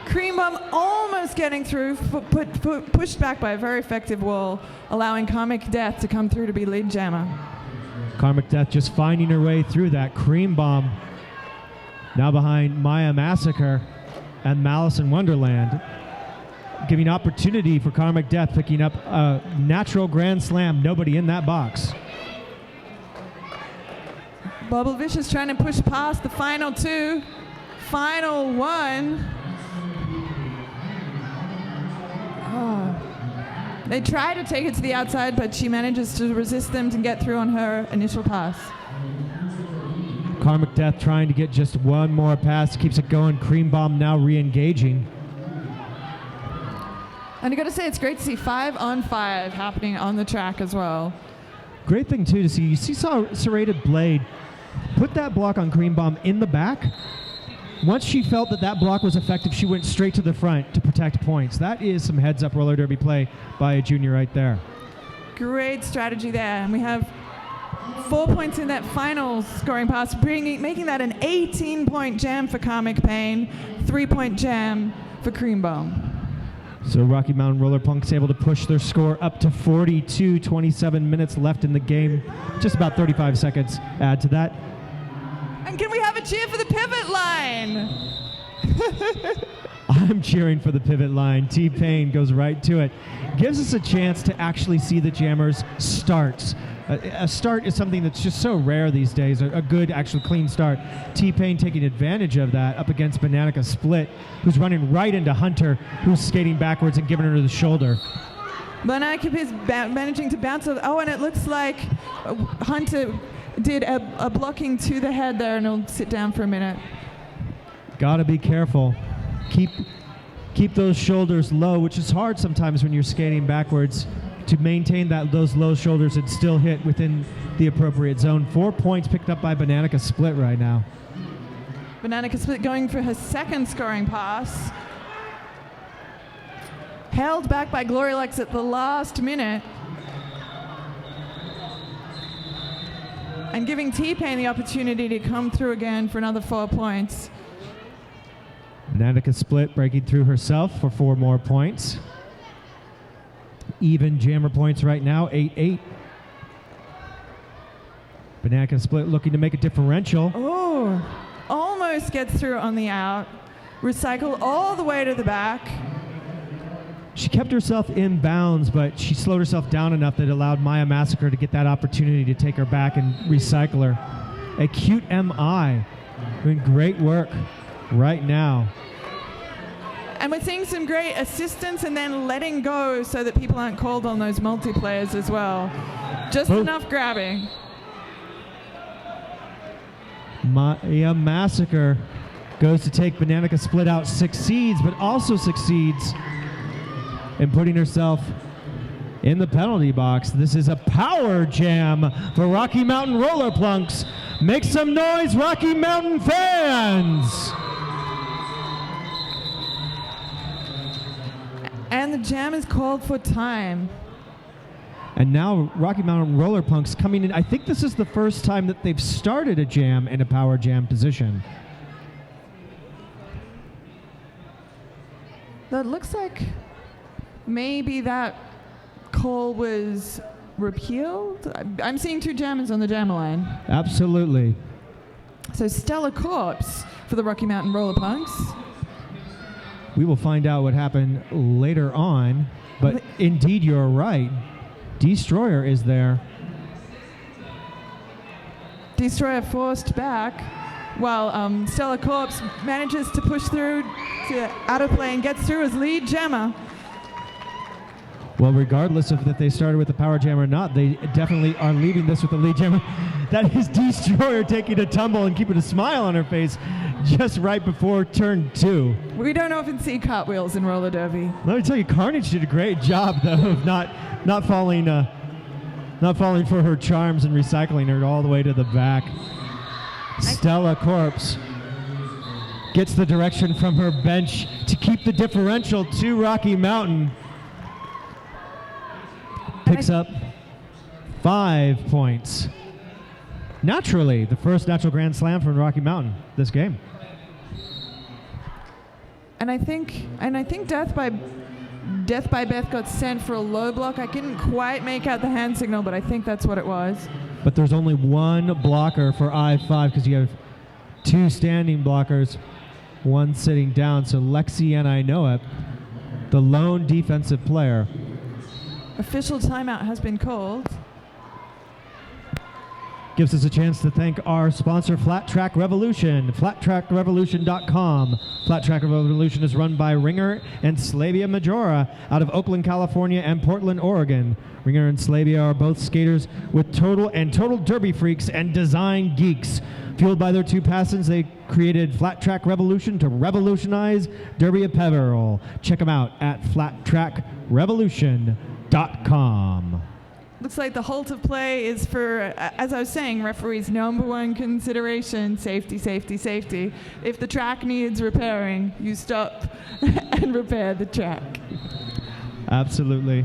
Cream Bomb almost getting through, pushed back by a very effective wall, allowing Karmic Death to come through to be lead jammer. Karmic Death just finding her way through that. Cream Bomb now behind Maya Massacre and Malice in Wonderland, giving opportunity for Karmic Death, picking up a natural grand slam. Nobody in that box. Bubble Vicious trying to push past the final 2. Final 1. Oh. They try to take it to the outside, but she manages to resist them to get through on her initial pass. Karmic Death trying to get just one more pass, keeps it going. Cream Bomb now re-engaging. And I gotta say, it's great to see 5-on-5 happening on the track as well. Great thing too to see. You see Serrated Blade put that block on Cream Bomb in the back. Once she felt that that block was effective, she went straight to the front to protect points. That is some heads-up roller derby play by a junior right there. Great strategy there. And we have 4 points in that final scoring pass, making that an 18-point jam for Karmic Pain, 3-point jam for Cream Bomb. So Rocky Mountain Roller Punks able to push their score up to 42, 27 minutes left in the game. Just about 35 seconds add to that. And can we have a cheer for the pivot line? I'm cheering for the pivot line. T-Pain goes right to it. Gives us a chance to actually see the jammers starts. A start is something that's just so rare these days, a good, actual clean start. T-Pain taking advantage of that up against Bananica Split, who's running right into Hunter, who's skating backwards and giving her the shoulder. Bananica is managing to bounce. Oh, and it looks like Hunter did a blocking to the head there, and he'll sit down for a minute. Gotta be careful. Keep those shoulders low, which is hard sometimes when you're skating backwards, to maintain those low shoulders and still hit within the appropriate zone. 4 points picked up by Bananica Split right now. Bananica Split going for her second scoring pass. Held back by Glory Lex at the last minute. And giving T-Pain the opportunity to come through again for another 4 points. Bananica Split breaking through herself for 4 more points. Even jammer points right now, 8-8. Banana Split looking to make a differential. Oh, almost gets through on the out. Recycle all the way to the back. She kept herself in bounds, but she slowed herself down enough that it allowed Maya Massacre to get that opportunity to take her back and recycle her. A cute MI doing great work right now. And we're seeing some great assistance and then letting go so that people aren't called on those multiplayers as well. Just enough grabbing. Maya Massacre goes to take Banana Split out, succeeds, but also succeeds in putting herself in the penalty box. This is a power jam for Rocky Mountain Roller Plunks. Make some noise, Rocky Mountain fans! And the jam is called for time. And now Rocky Mountain Roller Punks coming in. I think this is the first time that they've started a jam in a power jam position. That looks like maybe that call was repealed. I'm seeing 2 jammers on the jammer line. Absolutely. So Stellar Corpse for the Rocky Mountain Roller Punks. We will find out what happened later on, but indeed you're right. Destroyer is there. Destroyer forced back, while Stellar Corpse manages to push through to out of play and gets through as lead jammer. Well, regardless of that they started with the power jam or not, they definitely are leaving this with the lead jammer. That is Destroyer taking a tumble and keeping a smile on her face just right before turn 2. We don't often see cartwheels in roller derby. Let me tell you, Carnage did a great job though of not falling for her charms and recycling her all the way to the back. Stella Corpse gets the direction from her bench to keep the differential to Rocky Mountain. Picks up 5 points. Naturally, the first natural grand slam from Rocky Mountain this game. And I think Death by Beth got sent for a low block. I couldn't quite make out the hand signal, but I think that's what it was. But there's only one blocker for I-5 because you have 2 standing blockers, 1 sitting down. So Lexi and I know it, the lone defensive player. Official timeout has been called. Gives us a chance to thank our sponsor, Flat Track Revolution, flattrackrevolution.com. Flat Track Revolution is run by Ringer and Slavia Majora out of Oakland, California and Portland, Oregon. Ringer and Slavia are both skaters with total derby freaks and design geeks. Fueled by their 2 passions, they created Flat Track Revolution to revolutionize derby apparel. Check them out at flattrackrevolution.com. Looks like the halt of play is for, as I was saying, referees' #1 consideration, safety, safety, safety. If the track needs repairing, you stop and repair the track. Absolutely.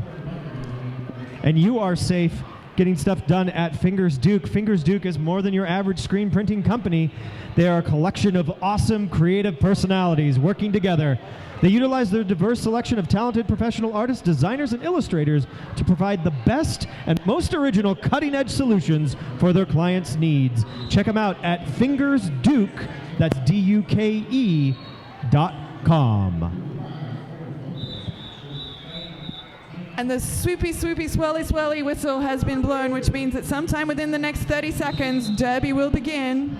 And you are safe getting stuff done at Fingers Duke. Fingers Duke is more than your average screen printing company. They are a collection of awesome creative personalities working together. They utilize their diverse selection of talented professional artists, designers, and illustrators to provide the best and most original cutting-edge solutions for their clients' needs. Check them out at fingersduke, that's DUKE.com. And the swoopy, swoopy, swirly, swirly whistle has been blown, which means that sometime within the next 30 seconds, Derby will begin.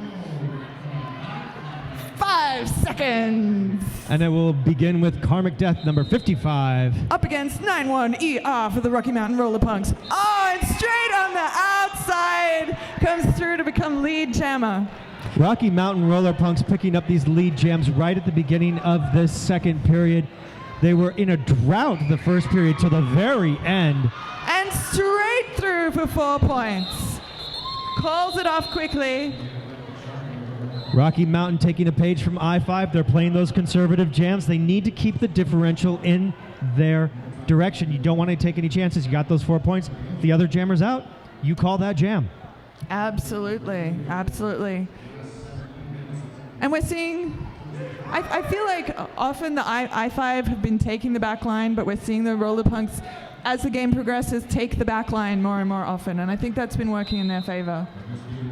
5 seconds. And it will begin with Karmic Death, number 55. Up against 9-1 for the Rocky Mountain Roller Punks. Oh, and straight on the outside comes through to become lead jammer. Rocky Mountain Roller Punks picking up these lead jams right at the beginning of this second period. They were in a drought the first period to the very end. And straight through for 4 points. Calls it off quickly. Rocky Mountain taking a page from I-5. They're playing those conservative jams. They need to keep the differential in their direction. You don't want to take any chances. You got those 4 points. If the other jammer's out, you call that jam. Absolutely, absolutely. And we're seeing, I feel like often the I-5 have been taking the back line, but we're seeing the Roller Punks as the game progresses, take the back line more and more often, and I think that's been working in their favor.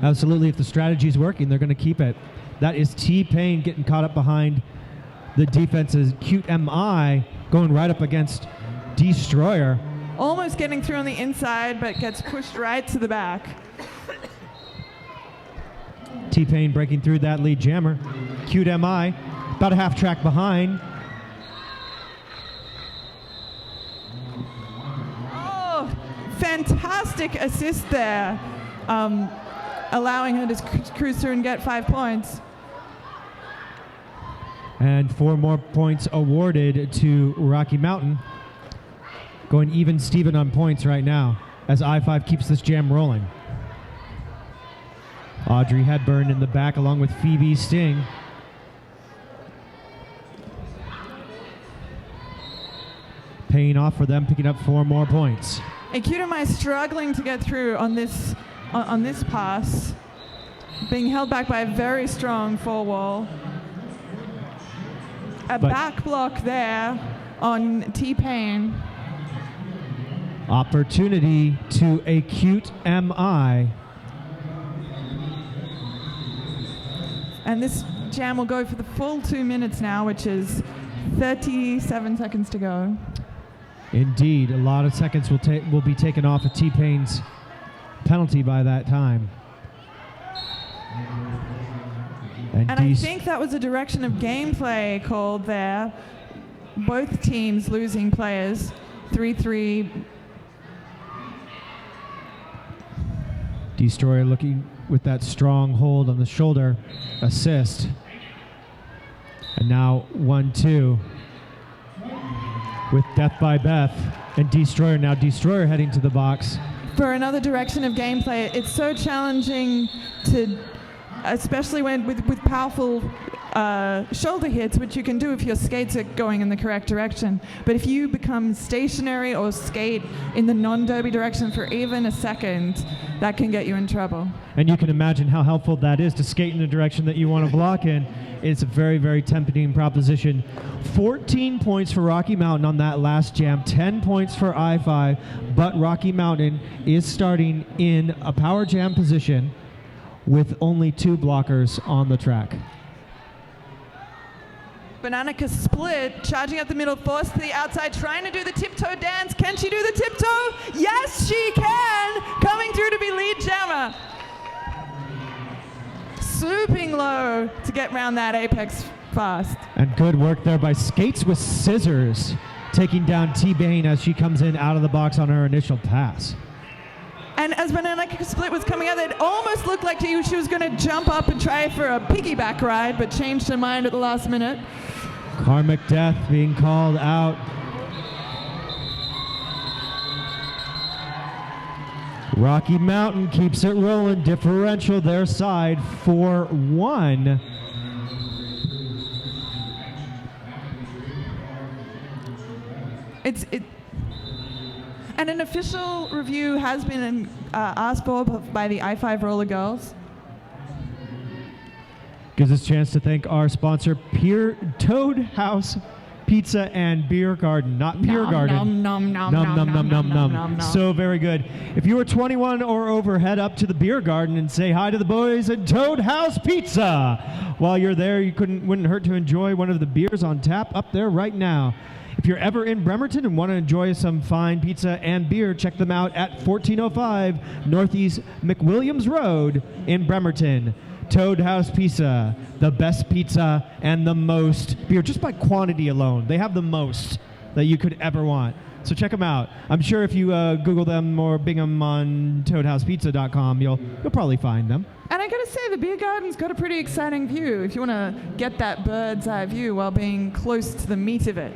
Absolutely. If the strategy's working, they're going to keep it. That is T-Pain getting caught up behind the defense's Cute MI, going right up against Destroyer. Almost getting through on the inside, but gets pushed right to the back. T-Pain breaking through that lead jammer. Cute MI, about a half track behind. Oh, fantastic assist there, allowing her to cruise through and get 5 points. And 4 more points awarded to Rocky Mountain. Going even Steven on points right now as I-5 keeps this jam rolling. Audrey Hepburn in the back along with Phoebe Sting. Paying off for them, picking up 4 more points. Cute struggling to get through on this pass, being held back by a very strong full wall. Back block there on T-Pain. Opportunity to a Cute MI. And this jam will go for the full 2 minutes now, which is 37 seconds to go. Indeed, a lot of seconds will be taken off of T-Pain's penalty by that time. And I think that was a direction of gameplay called there. Both teams losing players. 3-3. Destroyer looking with that strong hold on the shoulder assist. And now 1-2 with Death by Beth and Destroyer. Now Destroyer heading to the box. For another direction of gameplay, it's so challenging to, especially when with powerful shoulder hits, which you can do if your skates are going in the correct direction. But if you become stationary or skate in the non-derby direction for even a second, that can get you in trouble. And you can imagine how helpful that is to skate in the direction that you want to block in. It's a very, very tempting proposition. 14 points for Rocky Mountain on that last jam, 10 points for I-5, but Rocky Mountain is starting in a power jam position with only 2 blockers on the track. Bananica split, charging up the middle, forced to the outside, trying to do the tiptoe dance. Can she do the tiptoe? Yes, she can! Coming through to be lead jammer. Swooping low to get around that apex fast. And good work there by Skates with Scissors, taking down T-Pain as she comes in out of the box on her initial pass. And as Bananica split was coming out, it almost looked like she was going to jump up and try for a piggyback ride, but changed her mind at the last minute. Karmic Death being called out. Rocky Mountain keeps it rolling. Differential their side 4-1. And an official review has been asked for by the I-5 Rollergirls. Gives us a chance to thank our sponsor, Toad House Pizza and Beer Garden. Not Beer Garden. Nom. So very good. If you are 21 or over, head up to the Beer Garden and say hi to the boys at Toad House Pizza. While you're there, wouldn't hurt to enjoy one of the beers on tap up there right now. If you're ever in Bremerton and want to enjoy some fine pizza and beer, check them out at 1405 Northeast McWilliams Road in Bremerton. Toad House Pizza, the best pizza and the most beer, just by quantity alone. They have the most that you could ever want. So check them out. I'm sure if you Google them or bing them on toadhousepizza.com, you'll probably find them. And I gotta say, the beer garden's got a pretty exciting view if you want to get that bird's eye view while being close to the meat of it.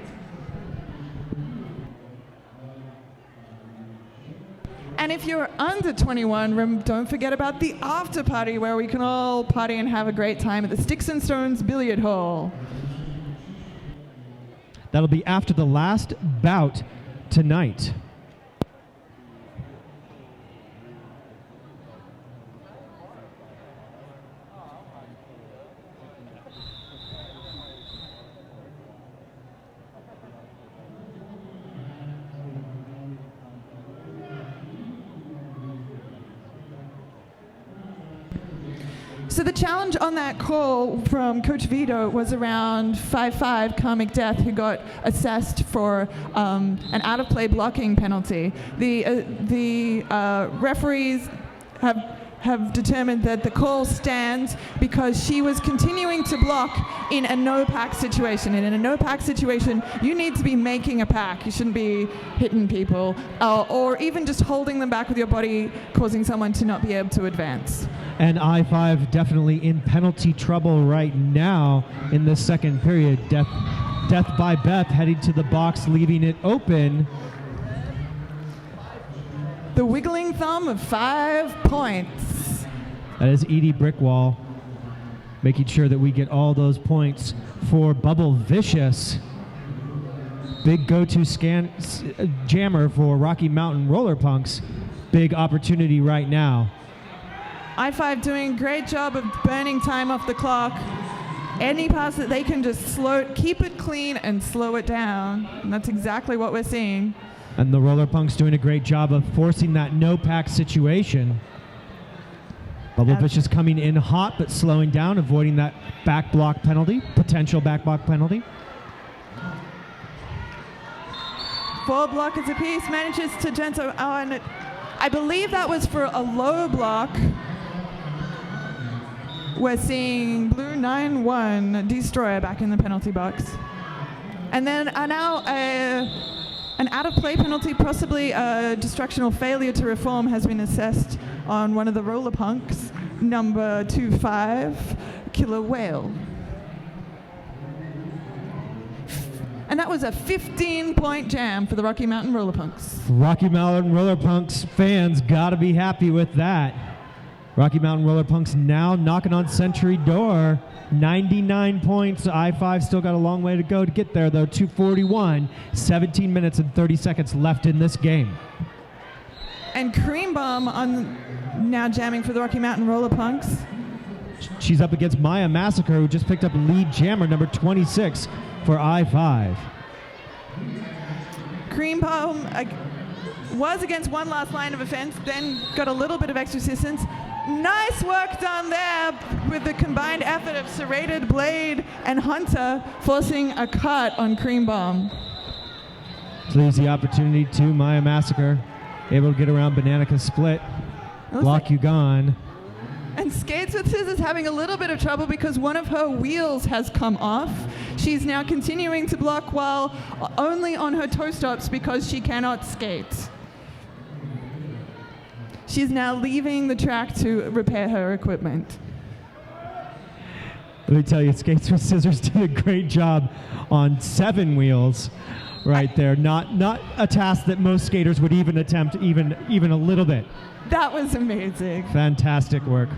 And if you're under 21, don't forget about the after party where we can all party and have a great time at the Sticks and Stones Billiard Hall. That'll be after the last bout tonight. So the challenge on that call from Coach Vito was around 5-5 Karmic Death, who got assessed for an out-of-play blocking penalty. The referees have determined that the call stands because she was continuing to block in a no-pack situation. And in a no-pack situation, you need to be making a pack. You shouldn't be hitting people or even just holding them back with your body, causing someone to not be able to advance. And I-5 definitely in penalty trouble right now in this second period. Death by Beth heading to the box, leaving it open. The wiggling thumb of 5 points. That is Edie Brickwall, making sure that we get all those points for Bubble Vicious. Big go-to jammer for Rocky Mountain Roller Punks. Big opportunity right now. I-5 doing a great job of burning time off the clock. Any pass that they can just keep it clean and slow it down. And that's exactly what we're seeing. And the Roller Punks doing a great job of forcing that no-pack situation. Bubble Vicious coming in hot, but slowing down, avoiding that back block penalty, potential back block penalty. 4 blockers apiece, manages to gentle. Oh, and I believe that was for a low block. We're seeing Blue 9-1 Destroyer back in the penalty box. And then now an out-of-play penalty, possibly a destructional failure to reform, has been assessed on one of the Roller Punks, number 25, Killer Whale. And that was a 15-point jam for the Rocky Mountain Roller Punks. Rocky Mountain Roller Punks fans got to be happy with that. Rocky Mountain Roller Punks now knocking on Century door. 99 points. I-5 still got a long way to go to get there, though. 2:41, 17 minutes and 30 seconds left in this game. And Cream Bomb now jamming for the Rocky Mountain Roller Punks. She's up against Maya Massacre, who just picked up lead jammer number 26 for I-5. Cream Bomb was against one last line of offense, then got a little bit of extra assistance. Nice work done there with the combined effort of Serrated Blade and Hunter, forcing a cut on Cream Bomb. Leaves the opportunity to Maya Massacre, able to get around Bananica Split. Block you gone. And Skates with Scissors having a little bit of trouble because one of her wheels has come off. She's now continuing to block while only on her toe stops because she cannot skate. She's now leaving the track to repair her equipment. Let me tell you, Skates with Scissors did a great job on 7 wheels right there. Not a task that most skaters would even attempt even a little bit. That was amazing. Fantastic work.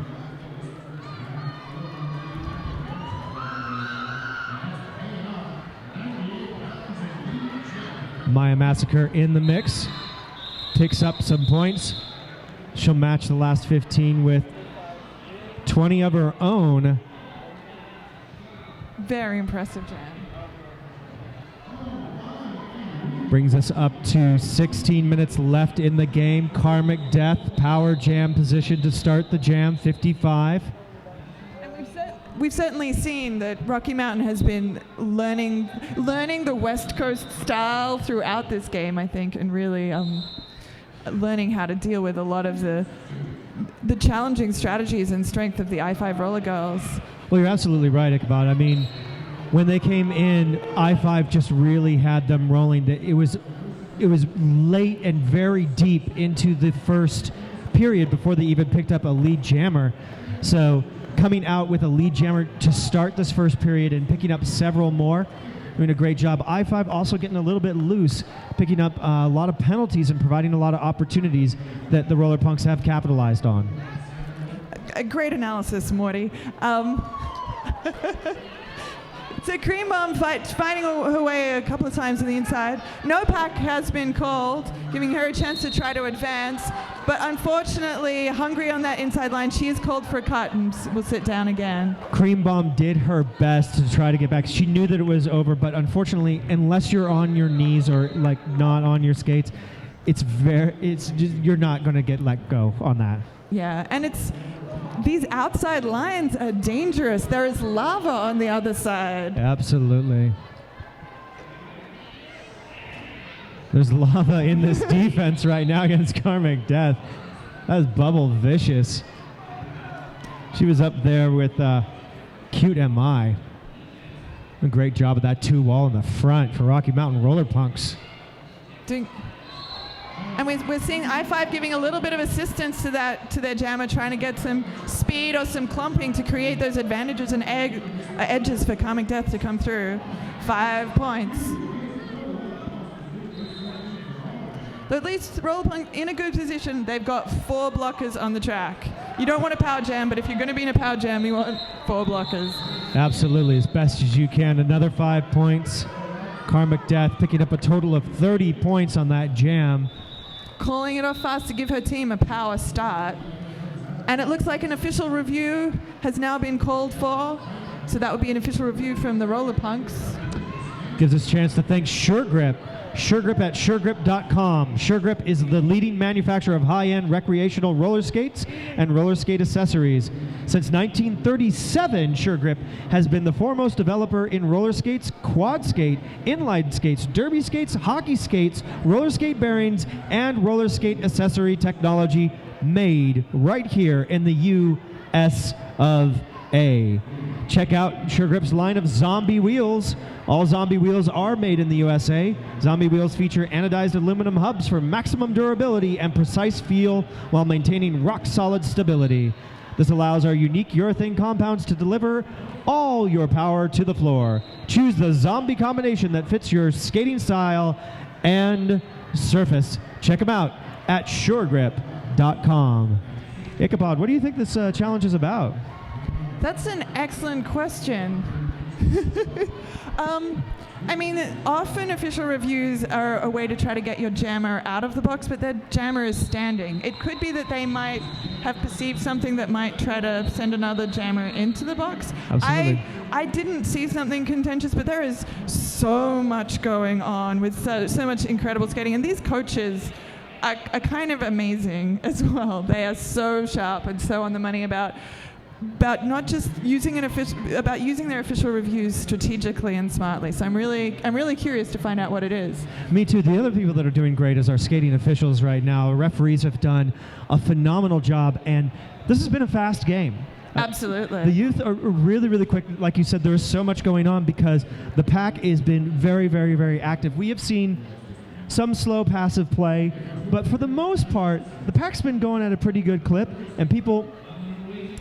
Maya Massacre in the mix. Picks up some points. She'll match the last 15 with 20 of her own. Very impressive jam. Brings us up to 16 minutes left in the game. Karmic Death, power jam position to start the jam, 55. And we've certainly seen that Rocky Mountain has been learning the West Coast style throughout this game, I think, and really learning how to deal with a lot of the challenging strategies and strength of the I-5 Rollergirls. Well, you're absolutely right, Ichabod. I mean, when they came in, I-5 just really had them rolling. It was late and very deep into the first period before they even picked up a lead jammer. So coming out with a lead jammer to start this first period and picking up several more, doing a great job. I-5 also getting a little bit loose, picking up a lot of penalties and providing a lot of opportunities that the Roller Punks have capitalized on. A great analysis, Morty. So Cream Bomb finding her way a couple of times on the inside. No pack has been called, giving her a chance to try to advance. But unfortunately, hungry on that inside line, she is called for a cut and will sit down again. Cream Bomb did her best to try to get back. She knew that it was over, but unfortunately, unless you're on your knees or like not on your skates, you're not going to get let go on that. Yeah, and it's these outside lines are dangerous. There is lava on the other side. Absolutely. There's lava in this defense right now against Karmic Death. That's Bubble Vicious. She was up there with Cute MI. A great job of that 2-wall in the front for Rocky Mountain Roller Punks. And we're seeing I-5 giving a little bit of assistance to their jammer, trying to get some speed or some clumping to create those advantages and edges for Karmic Death to come through. 5 points. But at least Roller Punk in a good position. They've got 4 blockers on the track. You don't want a power jam, but if you're going to be in a power jam, you want 4 blockers. Absolutely, as best as you can. Another 5 points. Karmic Death picking up a total of 30 points on that jam. Calling it off fast to give her team a power start. And it looks like an official review has now been called for. So that would be an official review from the Roller Punks. Gives us a chance to thank SureGrip. SureGrip at SureGrip.com. SureGrip is the leading manufacturer of high-end recreational roller skates and roller skate accessories. Since 1937, SureGrip has been the foremost developer in roller skates, quad skate, inline skates, derby skates, hockey skates, roller skate bearings, and roller skate accessory technology made right here in the U.S. of A. Check out SureGrip's line of zombie wheels. All zombie wheels are made in the USA. Zombie wheels feature anodized aluminum hubs for maximum durability and precise feel while maintaining rock-solid stability. This allows our unique urethane compounds to deliver all your power to the floor. Choose the zombie combination that fits your skating style and surface. Check them out at SureGrip.com. Ichabod, what do you think this challenge is about? That's an excellent question. I mean, often official reviews are a way to try to get your jammer out of the box, but their jammer is standing. It could be that they might have perceived something that might try to send another jammer into the box. Absolutely. I didn't see something contentious, but there is so much going on with so much incredible skating. And these coaches are kind of amazing as well. They are so sharp and so on the money about not just using using their official reviews strategically and smartly. So I'm really curious to find out what it is. Me too. The other people that are doing great is our skating officials right now. Referees have done a phenomenal job, and this has been a fast game. Absolutely. The youth are really, really quick. Like you said, there is so much going on because the pack has been very, very, very active. We have seen some slow passive play, but for the most part, the pack's been going at a pretty good clip, and people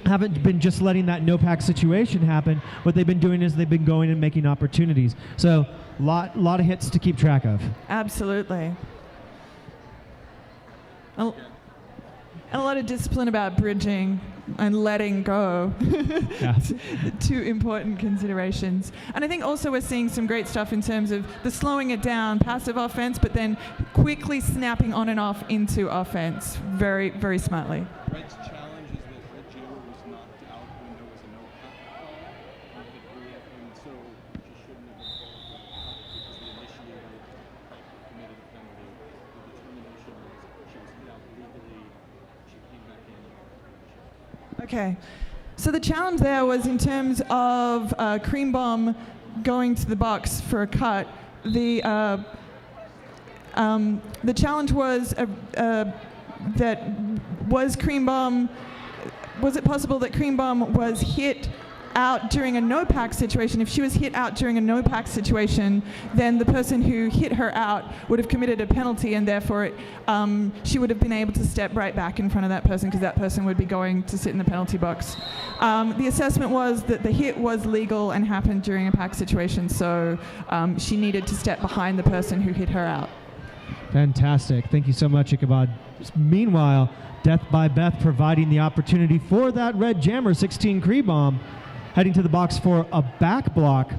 haven't been just letting that no-pack situation happen. What they've been doing is they've been going and making opportunities. So lot of hits to keep track of. Absolutely. And a lot of discipline about bridging and letting go. Yeah. Two important considerations. And I think also we're seeing some great stuff in terms of the slowing it down, passive offense, but then quickly snapping on and off into offense very, very smartly. Red's challenge is that Red Jammer was knocked out when there was a no-pack call, and so she shouldn't have been called for the because the initiator committed a penalty. The determination was she was hit out legally, she came back in. Okay, so the challenge there was in terms of Cream Bomb going to the box for a cut. The challenge was that was it possible that Cream Bomb was hit out during a no-pack situation? If she was hit out during a no-pack situation, then the person who hit her out would have committed a penalty, and therefore she would have been able to step right back in front of that person because that person would be going to sit in the penalty box. The assessment was that the hit was legal and happened during a pack situation, so she needed to step behind the person who hit her out. Fantastic. Thank you so much, Ichabod. Meanwhile, Death by Beth providing the opportunity for that Red Jammer 16 Cream Bomb, heading to the box for a back block.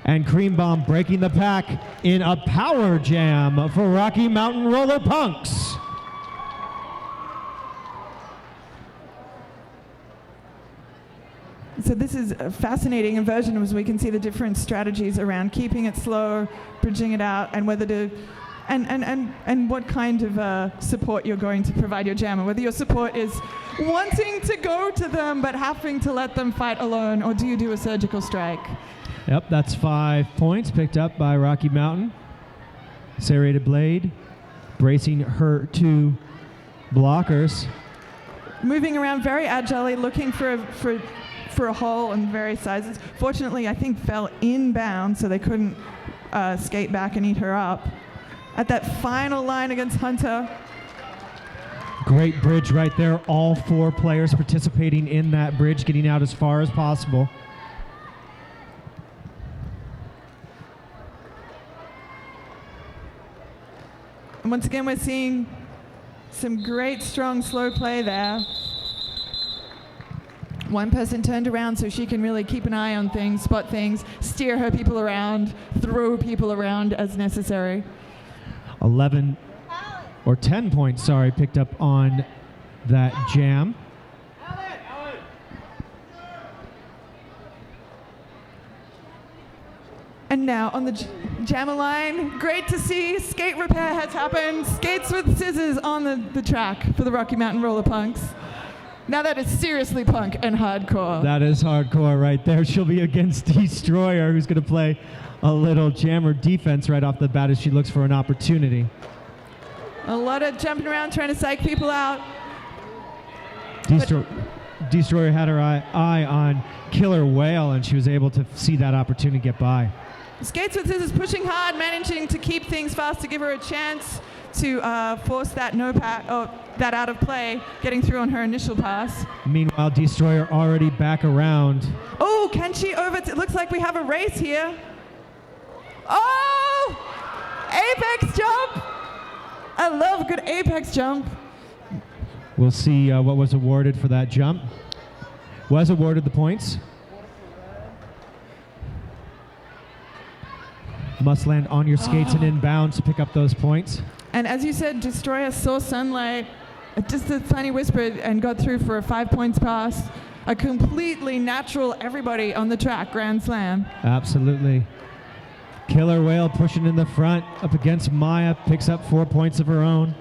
And Cream Bomb breaking the pack in a power jam for Rocky Mountain Roller Punks. So this is a fascinating inversion as we can see the different strategies around keeping it slow, bridging it out, and whether to and what kind of support you're going to provide your jammer. Whether your support is wanting to go to them but having to let them fight alone, or do you do a surgical strike? Yep, that's 5 points picked up by Rocky Mountain. Serrated blade, bracing her 2 blockers. Moving around very agilely, looking for a hole in various sizes. Fortunately, I think fell inbound, so they couldn't skate back and eat her up. At that final line against Hunter. Great bridge right there. All 4 players participating in that bridge, getting out as far as possible. And once again, we're seeing some great, strong, slow play there. One person turned around so she can really keep an eye on things, spot things, steer her people around, throw people around as necessary. 11 or 10 points, sorry, picked up on that jam. And now on the jammer line, great to see, skate repair has happened. Skates with scissors on the track for the Rocky Mountain Roller Punks. Now that is seriously punk and hardcore. That is hardcore right there. She'll be against Destroyer, who's going to play a little jammer defense right off the bat as she looks for an opportunity. A lot of jumping around trying to psych people out. Destroyer had her eye on Killer Whale, and she was able to see that opportunity get by. Skates with scissors pushing hard, managing to keep things fast to give her a chance to force that that out of play, getting through on her initial pass. Meanwhile, Destroyer already back around. Oh, can she it looks like we have a race here. Oh! Apex jump! I love a good apex jump. We'll see what was awarded for that jump. Was awarded the points. Must land on your skates and inbounds to pick up those points. And as you said, Destroyer saw sunlight, just a tiny whisper, and got through for a 5 points pass. A completely natural everybody on the track grand slam. Absolutely. Killer Whale pushing in the front up against Maya, picks up 4 points of her own.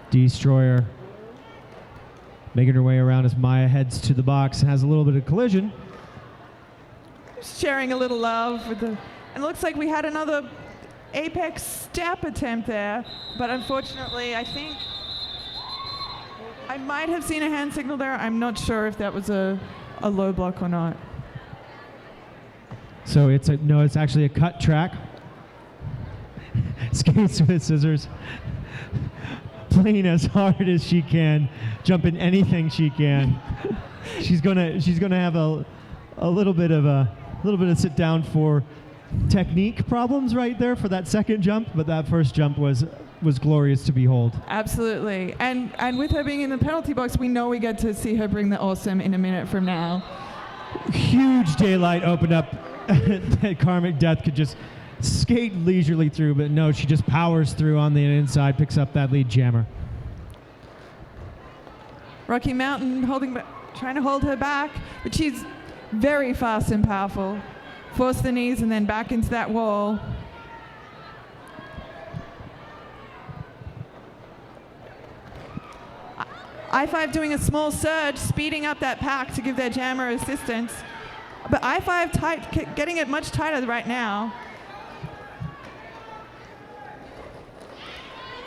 Destroyer making her way around as Maya heads to the box and has a little bit of collision. Sharing a little love with the, and it looks like we had another apex step attempt there, but unfortunately I think I might have seen a hand signal there. I'm not sure if that was a low block or not. So it's actually a cut track. Skates with scissors, playing as hard as she can, jumping anything she can. She's gonna have a little bit of sit down for technique problems right there for that second jump, but that first jump was glorious to behold. Absolutely. And with her being in the penalty box, we know we get to see her bring the awesome in a minute from now. Huge daylight opened up that Karmic Death could just skate leisurely through, but no, she just powers through on the inside, picks up that lead jammer. Rocky Mountain trying to hold her back, but she's very fast and powerful. Force the knees and then back into that wall. I-5 doing a small surge, speeding up that pack to give their jammer assistance. But I-5 getting it much tighter right now.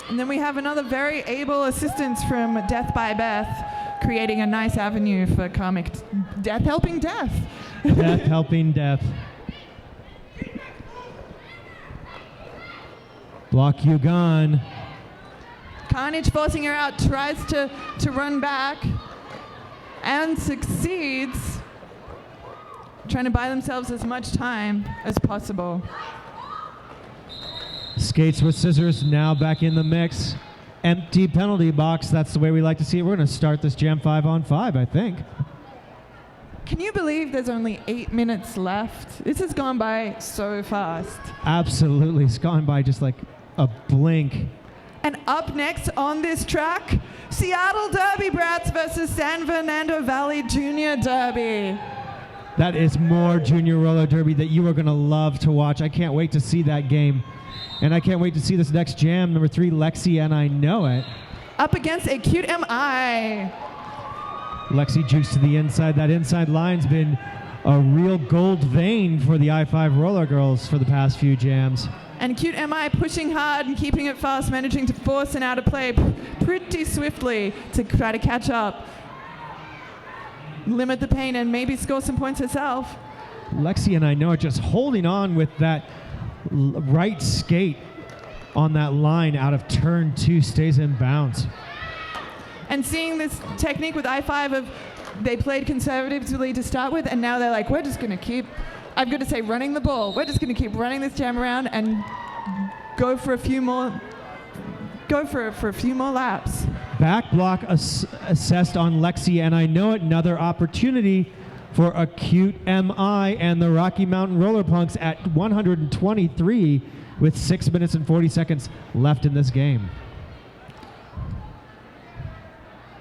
And then we have another very able assistance from Death by Beth, creating a nice avenue for Karmic Death helping Death. Death helping Death. Block you gone. Carnage forcing her out, tries to run back and succeeds, trying to buy themselves as much time as possible. Skates with scissors now back in the mix. Empty penalty box, that's the way we like to see it. We're going to start this jam 5-on-5, I think. Can you believe there's only 8 minutes left? This has gone by so fast. Absolutely, it's gone by just like a blink. And up next on this track, Seattle Derby Brats versus San Fernando Valley Junior Derby. That is more junior roller derby that you are going to love to watch. I can't wait to see that game. And I can't wait to see this next jam, number 3, Lexi, and I Know It. Up against a cute MI. Lexi jukes to the inside. That inside line's been a real gold vein for the I-5 Roller Girls for the past few jams. And cute MI pushing hard and keeping it fast, managing to force an out of play pretty swiftly to try to catch up, limit the pain, and maybe score some points herself. Lexi and I Know It just holding on with that right skate on that line out of turn 2, stays in bounds. And seeing this technique with I-5 of they played conservatively to start with, and now they're like, we're just going to keep, I'm going to say running the ball. We're just going to keep running this jam around and go for a few more laps. Back block assessed on Lexi, and I Know It. Another opportunity for a cute MI and the Rocky Mountain Roller Punks at 123 with 6 minutes and 40 seconds left in this game.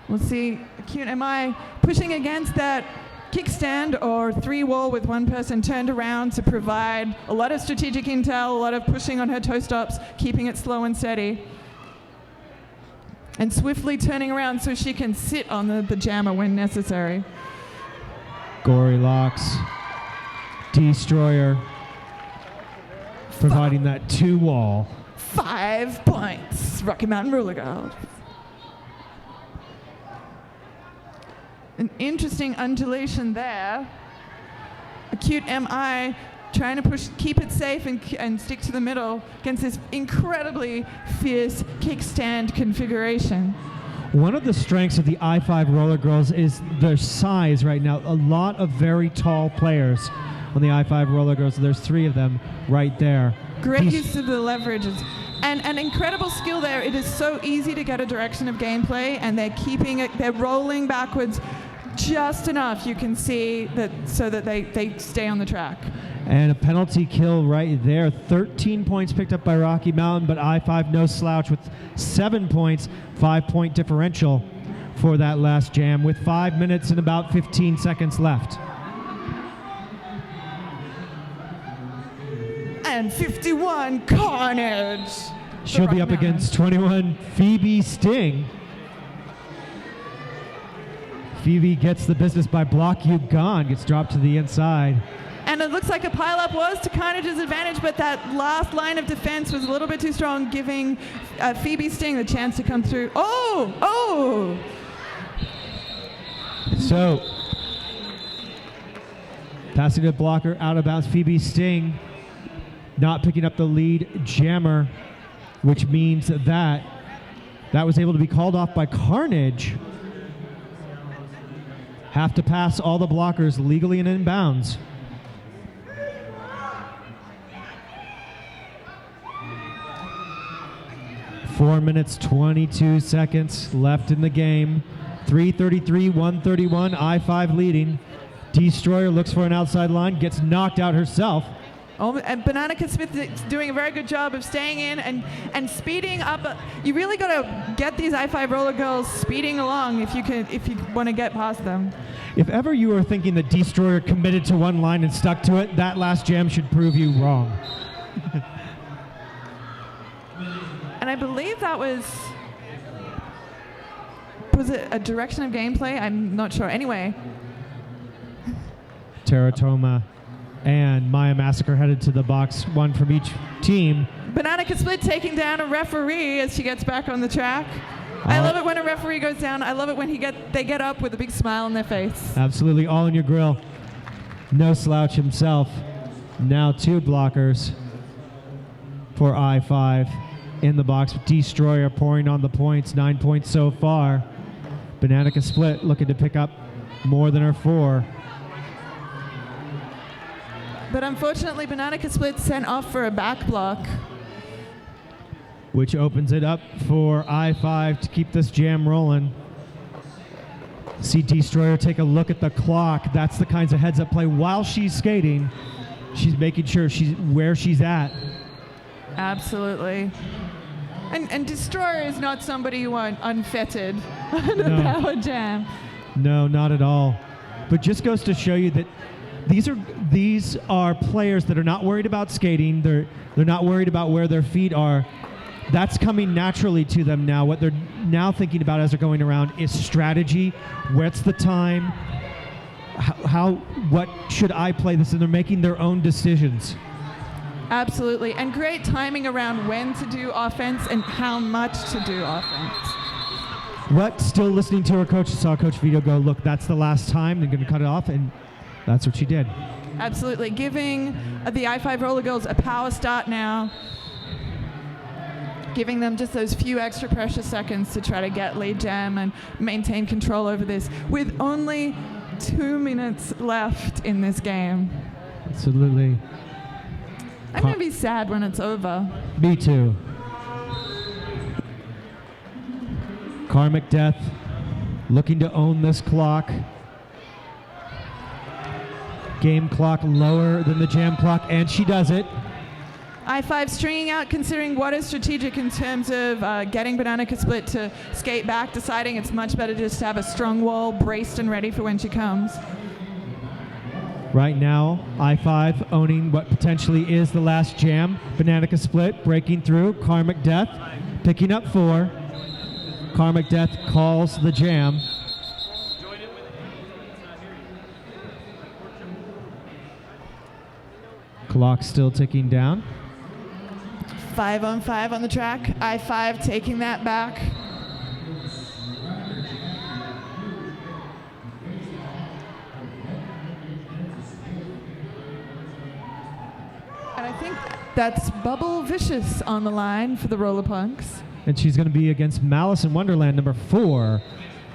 We'll see cute MI pushing against that kickstand or 3-wall with one person turned around to provide a lot of strategic intel, a lot of pushing on her toe stops, keeping it slow and steady, and swiftly turning around so she can sit on the jammer when necessary. Gory locks. Destroyer providing that 2-wall. 5 points. Rocky Mountain Roller Girls. An interesting undulation there. A cute MI trying to keep it safe and stick to the middle against this incredibly fierce kickstand configuration. One of the strengths of the I-5 Roller Girls is their size right now. A lot of very tall players on the I-5 Roller Girls. There's 3 of them right there. Great use of the leverages. And an incredible skill there. It is so easy to get a direction of gameplay, and they're keeping it, they're rolling backwards just enough, you can see, that so that they stay on the track. And a penalty kill right there. 13 points picked up by Rocky Mountain, but I-5 no slouch with 7 points, 5-point differential for that last jam with 5 minutes and about 15 seconds left. And 51 Carnage. She'll be up against 21 Phoebe Sting. Phoebe gets the business by block you gone, gets dropped to the inside. And it looks like a pileup was to Carnage's advantage, but that last line of defense was a little bit too strong, giving Phoebe Sting the chance to come through. Oh! So, passing the blocker out of bounds, Phoebe Sting not picking up the lead jammer, which means that was able to be called off by Carnage. Have to pass all the blockers legally and in bounds. Four minutes, 22 seconds left in the game. 3:33, 131, I-5 leading. Destroyer looks for an outside line, gets knocked out herself. Oh, and Banana Smith is doing a very good job of staying in and speeding up. You really got to get these I-5 Roller Girls speeding along if you want to get past them. If ever you were thinking that Destroyer committed to one line and stuck to it, that last jam should prove you wrong. And I believe that was it a direction of gameplay? I'm not sure. Anyway. Teratoma and Maya Massacre headed to the box, one from each team. Banana Split taking down a referee as she gets back on the track. I love it when a referee goes down. I love it when they get up with a big smile on their face. Absolutely, all in your grill. No slouch himself. Now 2 blockers for I-5 in the box. Destroyer pouring on the points, 9 points so far. Banana Split looking to pick up more than her 4. But unfortunately, Banana Split sent off for a back block, which opens it up for I-5 to keep this jam rolling. See Destroyer take a look at the clock. That's the kinds of heads-up play. While she's skating, she's making sure she's where she's at. Absolutely. And Destroyer is not somebody you want unfettered on a power jam. No, not at all. But just goes to show you that these are players that are not worried about skating. They're not worried about where their feet are. That's coming naturally to them now. What they're now thinking about as they're going around is strategy. What's the time? What should I play this? And they're making their own decisions. Absolutely. And great timing around when to do offense and how much to do offense. What? Still listening to her coach, saw Coach Vito go, look, that's the last time. They're going to cut it off, and that's what she did. Absolutely. Giving the I-5 Rollergirls a power start now. Giving them just those few extra precious seconds to try to get lead jam and maintain control over this with only 2 minutes left in this game. Absolutely. I'm going to be sad when it's over. Me too. Karmic Death looking to own this clock. Game clock lower than the jam clock, and she does it. I-5 stringing out, considering what is strategic in terms of getting Banana Split to skate back, deciding it's much better just to have a strong wall braced and ready for when she comes. Right now, I-5 owning what potentially is the last jam. Banana Split breaking through. Karmic Death picking up 4. Karmic Death calls the jam. Clock still ticking down. 5-on-5 on the track. I-5 taking that back. And I think that's Bubble Vicious on the line for the Roller Punks. And she's going to be against Malice in Wonderland, number 4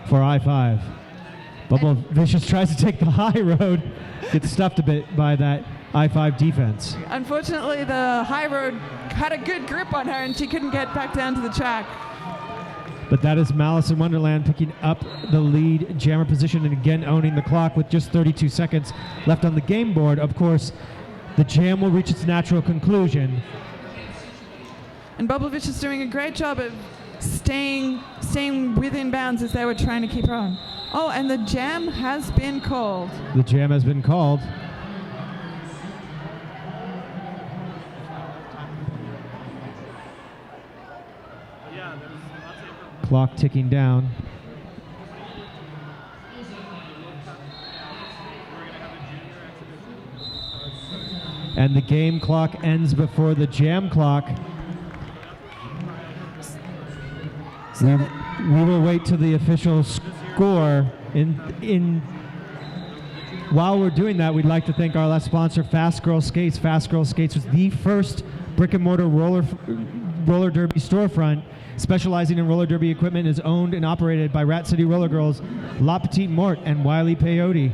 for I-5. Bubble Vicious tries to take the high road, gets stuffed a bit by that I-5 defense. Unfortunately, the high road had a good grip on her and she couldn't get back down to the track. But that is Malice in Wonderland picking up the lead jammer position and again owning the clock with just 32 seconds left on the game board. Of course, the jam will reach its natural conclusion. And Bubble Vicious doing a great job of staying within bounds as they were trying to keep her on. Oh, and the jam has been called. The jam has been called. Clock ticking down. And the game clock ends before the jam clock. We will wait till the official score. While we're doing that, we'd like to thank our last sponsor, Fast Girl Skates. Fast Girl Skates was the first brick-and-mortar roller derby storefront specializing in roller derby equipment, is owned and operated by Rat City Rollergirls, La Petite Mort, and Wiley Peyote.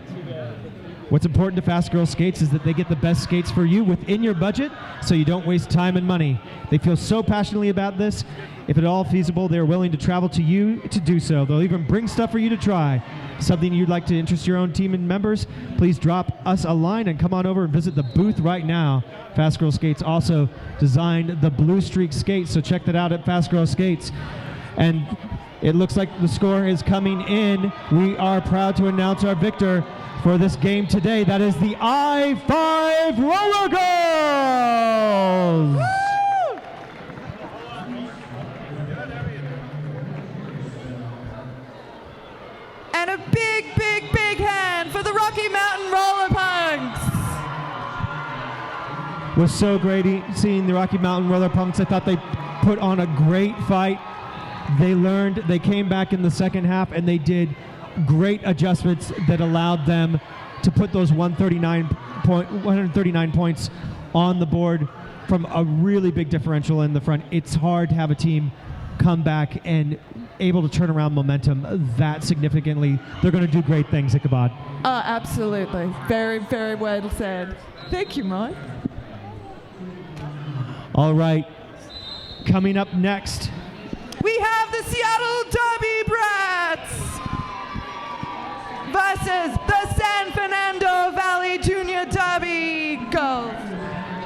What's important to Fast Girl Skates is that they get the best skates for you within your budget, so you don't waste time and money. They feel so passionately about this. If at all feasible, they're willing to travel to you to do so. They'll even bring stuff for you to try. Something you'd like to interest your own team and members, please drop us a line and come on over and visit the booth right now. Fast Girl Skates also designed the Blue Streak skate, so check that out at Fast Girl Skates. And it looks like the score is coming in. We are proud to announce our victor for this game today. That is the I-5 Rollergirls! Woo! And a big, big, big hand for the Rocky Mountain Roller Punks. It was so great seeing the Rocky Mountain Roller Punks. I thought they put on a great fight. They learned, they came back in the second half, and they did great adjustments that allowed them to put those 139 points on the board from a really big differential in the front. It's hard to have a team come back and able to turn around momentum that significantly. They're going to do great things, Ichabod. Absolutely. Very, very well said. Thank you, Mike. All right. Coming up next, we have the Seattle Derby Brats versus the San Fernando Valley Junior Derby Girls.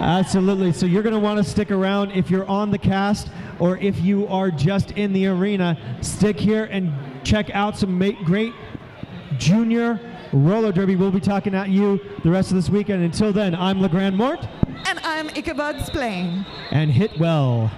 absolutely. So you're going to want to stick around if you're on the cast or if you are just in the arena. Stick here and check out some great junior roller derby. We'll be talking at you the rest of this weekend. Until then, I'm LeGrand Mort. And I'm Ichabod Splain. And hit well.